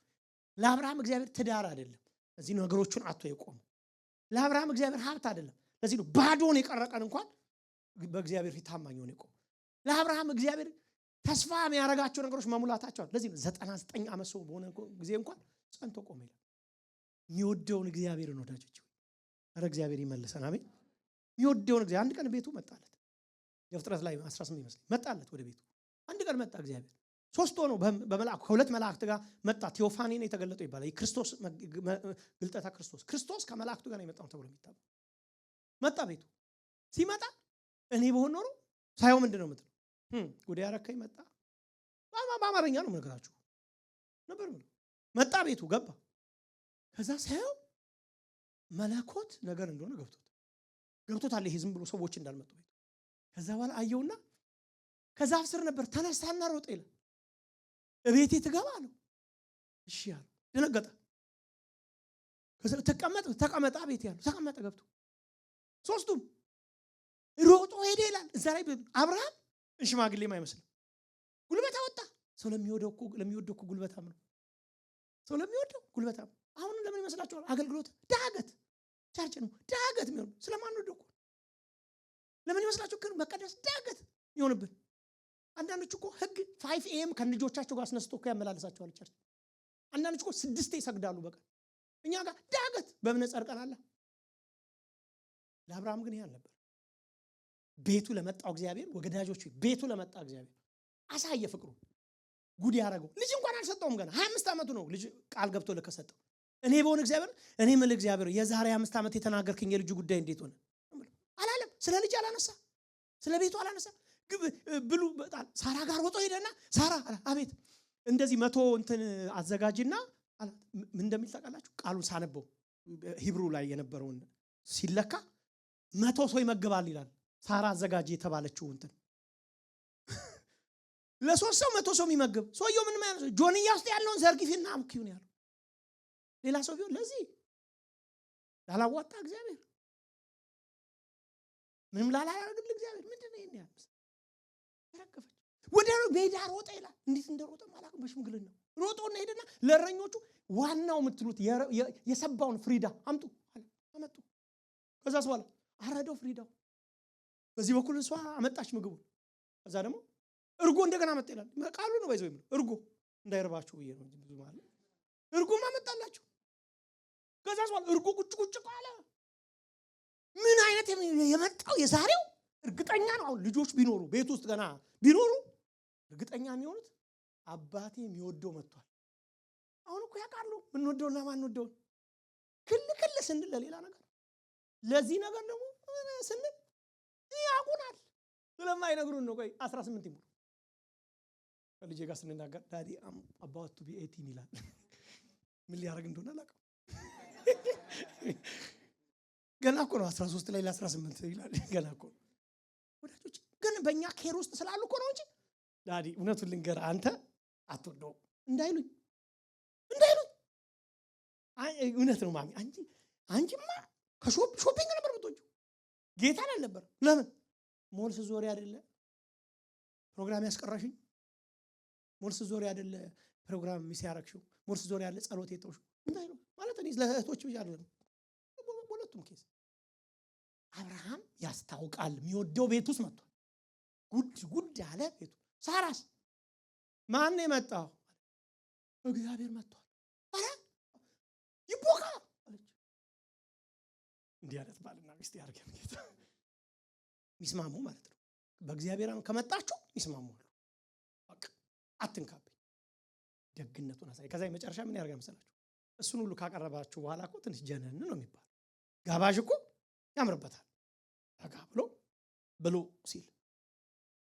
ለአብርሃም እግዚአብሔር ትዳር አይደለም። ለዚህ ነው ነገሮቹን አጥቶ የቆመው። ለአብርሃም እግዚአብሔር ሀብት አይደለም። ለዚህ ነው ባዶን የቀረቀን እንኳን በእግዚአብሔር ፊት ታማኝ ሆነ የቆመው። ለአብርሃም እግዚአብሔር ተስፋ የሚያረጋቸው ነገሮች መሙላታቸው። ለዚህ ነው 99 ዓመት ሰው በሆነ ጊዜ እንኳን ጸንቶ ቆመ ይላል። የሚወደውን እግዚአብሔርን ወዳጆች አረ እግዚአብሔር ይመልሰን። አሜን። የሚወደውን እግዚአብሔር አንድ ቀን ቤቱ መጣለት። የፍጥረት ላይ 18 ይመስል መጣለት ወደ ቤቱ አንድ ቀን መጣ እግዚአብሔር። 3 ሆኖ በመላእክት ከሁለት መላእክት ጋር መጣ። ቴዎፋኒ ነው የተገለጠው ይባላል። የክርስቶስ ግልጠታ ክርስቶስ ከመላእክቱ ጋር ነው የመጣው ተብሎ የሚታበው መጣ ቤቱ። ሲመጣ እኔ በሆነ ኖሮ ሳይው ምንድነው የምትለው? ጉዴ ያረከኝ መጣ። በአማርኛ ነው የምነግራችሁ ነበር። መጣ ቤቱ ገባ። ከዛ ሳይው መለኮት ነገር እንደሆነ ገብቶታል። ይሄ ዝም ብሎ ሰዎች እንዳልመጡ ቤቱ። ከዛ በኋላ አየውና ከዛፍ ስር ነበር። ተነሳና ሮጠ ይላል። እቤቴ ትገባ ነው። እሺ ያለው ደነገጠ። ከዛ ተቀመጣ ቤት ያለው ተቀመጠ ገብቶ ሶስቱም ሮጦ ሄደ ይላል። እዛ ላይ አብርሃም ሽማግሌም አይመስልም ጉልበት አወጣ። ሰው ለሚወደው እኮ ጉልበታም ነው። ሰው ለሚወደው ጉልበታም። አሁን ለምን ይመስላችኋል? አገልግሎት ዳገት ቸርች ነው ዳገት የሚሆን ስለማን ወደው እኮ ለምን ይመስላችሁ? ግን መቀደስ ዳገት ይሆንብን። አንዳንዶች እኮ ህግ 5 AM ከልጆቻቸው ጋር አስነስቶ እኮ ያመላልሳቸዋል ቸርች። አንዳንዶች እኮ 6 ይሰግዳሉ በቀን። እኛ ጋር ዳገት በእምነት ጸድቀናል። ለአብርሃም ግን ይሄ አልነበር። ቤቱ ለመጣው እግዚአብሔር ወገዳጆች ቤቱ ለመጣ እግዚአብሔር አሳየ ፍቅሩ። ጉድ ያረገው ልጅ እንኳን አልሰጠውም። ገና 25 ዓመቱ ነው ልጅ ቃል ገብቶ ለከሰጠው። እኔ በሆነ እግዚአብሔር እኔ ምን እግዚአብሔር የዛሬ 5 ዓመት የተናገርከኝ የልጁ ጉዳይ እንዴት ሆነ አላለም። ስለ ልጅ አላነሳ፣ ስለ ቤቱ አላነሳ። ብሉ በጣም ሳራ ጋር ወጦ ሄደና ሳራ አቤት እንደዚህ 100 እንትን አዘጋጅና ምን እንደሚል ታውቃላችሁ? ቃሉን ሳነበው ሂብሩ ላይ የነበረውን ሲለካ 100 ሰው ይመግባል ይላል። ሳራ አዘጋጅ የተባለችው እንትን ለ3 ሰው 100 ሰው የሚመግብ ሰውየው ምን ማለት ነው? ጆንያ ውስጥ ያለውን ዘርግፊና አምኪው ነው ያለው። ሌላ ሰው ቢሆን ለዚህ ላላዋጣ እግዚአብሔር ምንም ላላያደርግልህ እግዚአብሔር ምንድነው ይሄን ያለው? ተረከፈች ወደ ሜዳ ሮጠ ይላል። እንዴት እንደሮጠ ማላቅ በሽምግልና ሮጦና ሄደና ለእረኞቹ ዋናው የምትሉት የሰባውን ፍሪዳ አምጡ አመጡ። ከዛስ በኋላ አረደው ፍሪዳው። በዚህ በኩል እሷ አመጣች ምግቡ። ከዛ ደግሞ እርጎ እንደገና መጣ ይላል። ቃሉ ነው ባይዘው እርጎ እንዳይርባችሁ ብዬ ነው ብዙ ማለት እርጎ ማመጣላችሁ። ከዛስ በኋላ እርጎ ቁጭ ቃለ። ምን አይነት የመጣው የዛሬው እርግጠኛ ነው። አሁን ልጆች ቢኖሩ ቤት ውስጥ ገና ቢኖሩ እርግጠኛ የሚሆኑት አባቴ የሚወደው መጥቷል። አሁን እኮ ያውቃሉ ምን ወደውና ማን ወደው ክልክል ስንል ለሌላ ነገር ለዚህ ነገር ደግሞ ስንል ያቁናል ስለማይነግሩን ነው። ቆይ 18 ይሙሉ ከልጄ ጋር ስንናገር ዳዲ አባቱ ቢ 18 ይላል። ምን ሊያደርግ እንደሆነ አላውቅም። ገና እኮ ነው 13 ላይ ለ18 ይላል። ገና እኮ ወዳጆች ግን በእኛ ኬር ውስጥ ስላሉ እኮ ነው እንጂ ዳዲ እውነቱን ልንገር አንተ አትወደው እንዳይሉኝ እውነት ነው ማሚ አንቺማ ከሾፒንግ ነበር ብትወጪው ጌታን አልነበር። ለምን ሞልስ ዞሪ አይደለ ፕሮግራም ያስቀራሽኝ? ሞልስ ዞሪ አይደለ ፕሮግራም ሚስ ያረክሽው? ሞልስ ዞሪ አይደለ ጸሎት የተውሽው? እንዳይሉ ማለት ነው። ለእህቶች ብቻ አይደለም በሁለቱም ኬስ አብርሃም ያስታውቃል። የሚወደው ቤት ውስጥ መጥቷል። ጉድ አለ ቤቱ። ሳራስ ማን ነው የመጣው? እግዚአብሔር መጥቷል። አረ ይቦካ አለች። እንዲህ አይነት ባልና ሚስት ያርገን ጌታ። ሚስማሙ ማለት ነው። በእግዚአብሔር ከመጣችሁ ሚስማሙ አሉ። በቃ አትንካብኝ። ደግነቱን አሳይ። ከዛ መጨረሻ ምን ያርጋ መሰላችሁ? እሱን ሁሉ ካቀረባችሁ በኋላ እኮ ትንሽ ጀነን ነው የሚባል። ጋባዥ እኮ ያምርበታል። ተጋ ብሎ ሲል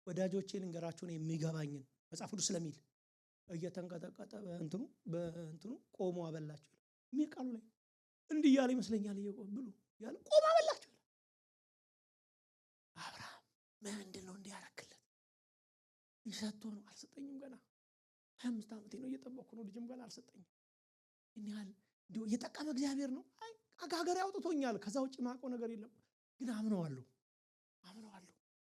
ወዳጆቼ ልንገራችሁ ነው የሚገባኝን መጽሐፍ ቅዱስ ስለሚል እየተንቀጠቀጠ በእንትኑ ቆሞ አበላቸው የሚል ቃሉ ላይ እንዲህ እያለ ይመስለኛል ብሉ ያለ ቆሞ አበላቸው። አብርሃም ምንድን ነው እንዲህ ያደረክለት? ይሰጥቶ ነው አልሰጠኝም። ገና 25 ዓመቴ ነው እየጠበቅኩ ነው፣ ልጅም ገና አልሰጠኝም። እኛል እንዲሁ እየጠቀመ እግዚአብሔር ነው። አይ አጋገር ያውጥቶኛል፣ ከዛ ውጭ ማውቀው ነገር የለም። ግን አምነዋለሁ።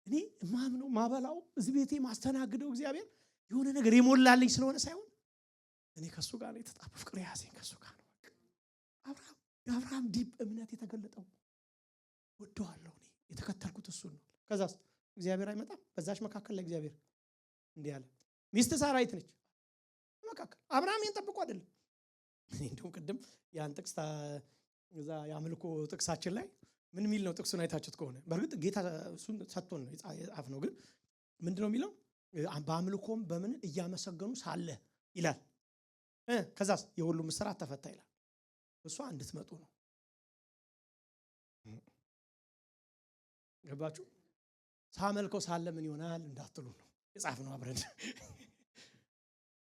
እኔ ማምነው ማበላው እዚህ ቤቴ ማስተናግደው እግዚአብሔር የሆነ ነገር የሞላልኝ ስለሆነ ሳይሆን እኔ ከሱ ጋር ነው የተጣበ ፍቅር ያዘኝ ከሱ ጋር ነው። የአብርሃም ዲፕ እምነት የተገለጠው ወደዋለሁ። እኔ የተከተልኩት እሱን ነው። ከዛስ እግዚአብሔር አይመጣም? በዛች መካከል ላይ እግዚአብሔር እንዲህ አለ፣ ሚስት ሳራይት ነች መካከል። አብርሃም ይሄን ጠብቆ አይደለም። እንደውም ቅድም ያን ጥቅስ እዛ የአምልኮ ጥቅሳችን ላይ ምን ሚል ነው? ጥቅሱን አይታችሁት ከሆነ በእርግጥ ጌታ እሱን ሰጥቶን ነው የጻፍ ነው። ግን ምንድነው የሚለው? በአምልኮም በምን እያመሰገኑ ሳለ ይላል። ከዛስ የሁሉም እስራት ተፈታ ይላል። እሷ እንድትመጡ ነው። ገባችሁ? ሳመልከው ሳለ ምን ይሆናል እንዳትሉ ነው የጻፍ ነው አብረን።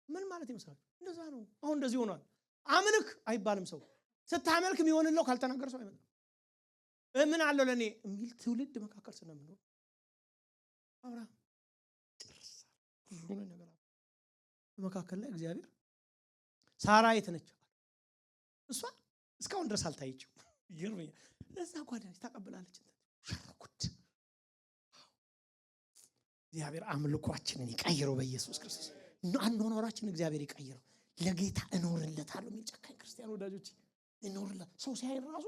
ምን ማለት ይመስላል? እንደዛ ነው። አሁን እንደዚህ ሆኗል። አምልክ አይባልም። ሰው ስታመልክ የሚሆንለው ካልተናገረ ሰው አይመጣም። ምን አለው ለኔ የሚል ትውልድ መካከል ስለምንኖር አብርሃም ሁሉ ነገር መካከል ላይ እግዚአብሔር ሳራ የት ነች? እሷ እስካሁን ድረስ አልታየችም። ይገርመኛል። ለዛ ጓደኞች ተቀብላለች። ሸርኩት እግዚአብሔር አምልኳችንን ይቀይረው በኢየሱስ ክርስቶስ። አኗኗራችንን እግዚአብሔር ይቀይረው። ለጌታ እኖርለታለሁ የሚል ጨካኝ ክርስቲያን ወዳጆች እኖርለት። ሰው ሲያይ ራሱ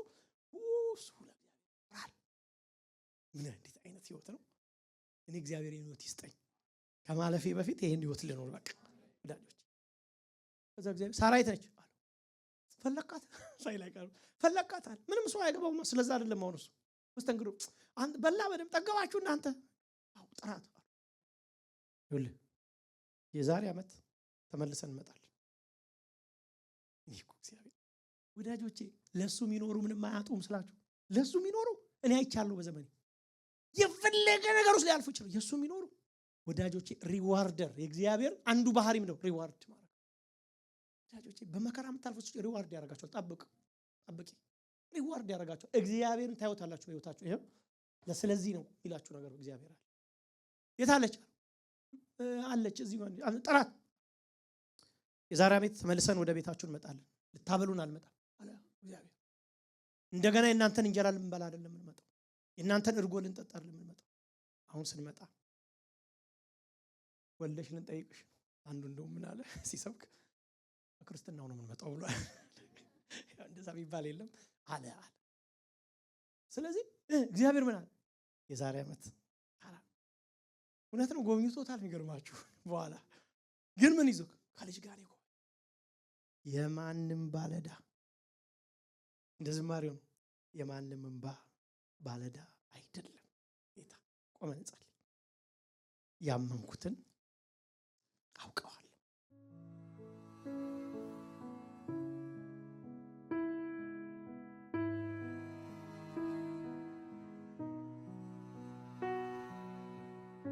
ምን አይነት ህይወት ነው? እኔ እግዚአብሔር ህይወት ይስጠኝ ከማለፌ በፊት ይሄን ህይወት ልኖር በቃ ወዳጆች። ከዛ እግዚአብሔር ሳራ የት ነች አለ። ፈለቃት ሳይላቀር ፈለቃታል። ምንም ሰው አይገባውም። ስለዛ አይደለም አሁን እሱ መስተንግዶ አንተ በላ በደም ጠገባችሁ እናንተ አው ጥራት ይኸውልህ የዛሬ ዓመት ተመልሰን እንመጣለን። ይሄ እግዚአብሔር ወዳጆቼ ለሱ የሚኖሩ ምንም አያጡም ስላችሁ ለሱ የሚኖሩ እኔ አይቻለሁ በዘመኔ የፈለገ ነገር ውስጥ ሊያልፉ ይችላል። የሱ የሚኖሩ ወዳጆቼ ሪዋርደር የእግዚአብሔር አንዱ ባህሪም ነው ሪዋርድ ማለት። ወዳጆቼ በመከራ የምታልፉት ሪዋርድ ያደርጋቸዋል። ጠብቂ ሪዋርድ ያደርጋቸዋል። እግዚአብሔርን ታዩታላችሁ በህይወታችሁ። ይሄ ለስለዚህ ነው ይላችሁ ነገር እግዚአብሔር አለ። የታለች አለች እዚህ ማለት ጥራት። የዛሬ ዓመት ተመልሰን ወደ ቤታችሁ እንመጣለን። ልታበሉን አልመጣም አለ እግዚአብሔር። እንደገና የእናንተን እንጀራ ልንበላ አይደለም የምንመጣው፣ የእናንተን እርጎ ልንጠጣ አይደለም የምንመጣው። አሁን ስንመጣ ወልደሽ ልንጠይቅሽ። አንዱ እንደው ምን አለ ሲሰብክ ክርስትናው ነው የምንመጣው ብሏል። እንደዛ የሚባል የለም አለ። ስለዚህ እግዚአብሔር ምን አለ የዛሬ ዓመት እውነት ነው ጎብኝቶታል። የሚገርማችሁ በኋላ ግን ምን ይዞ ከልጅ ጋር ይቆም የማንም ባለዳ እንደ ዝማሬው ነው። የማንም እንባ ባለዳ አይደለም ጌታ። ቆመን እንጸልይ። ያመንኩትን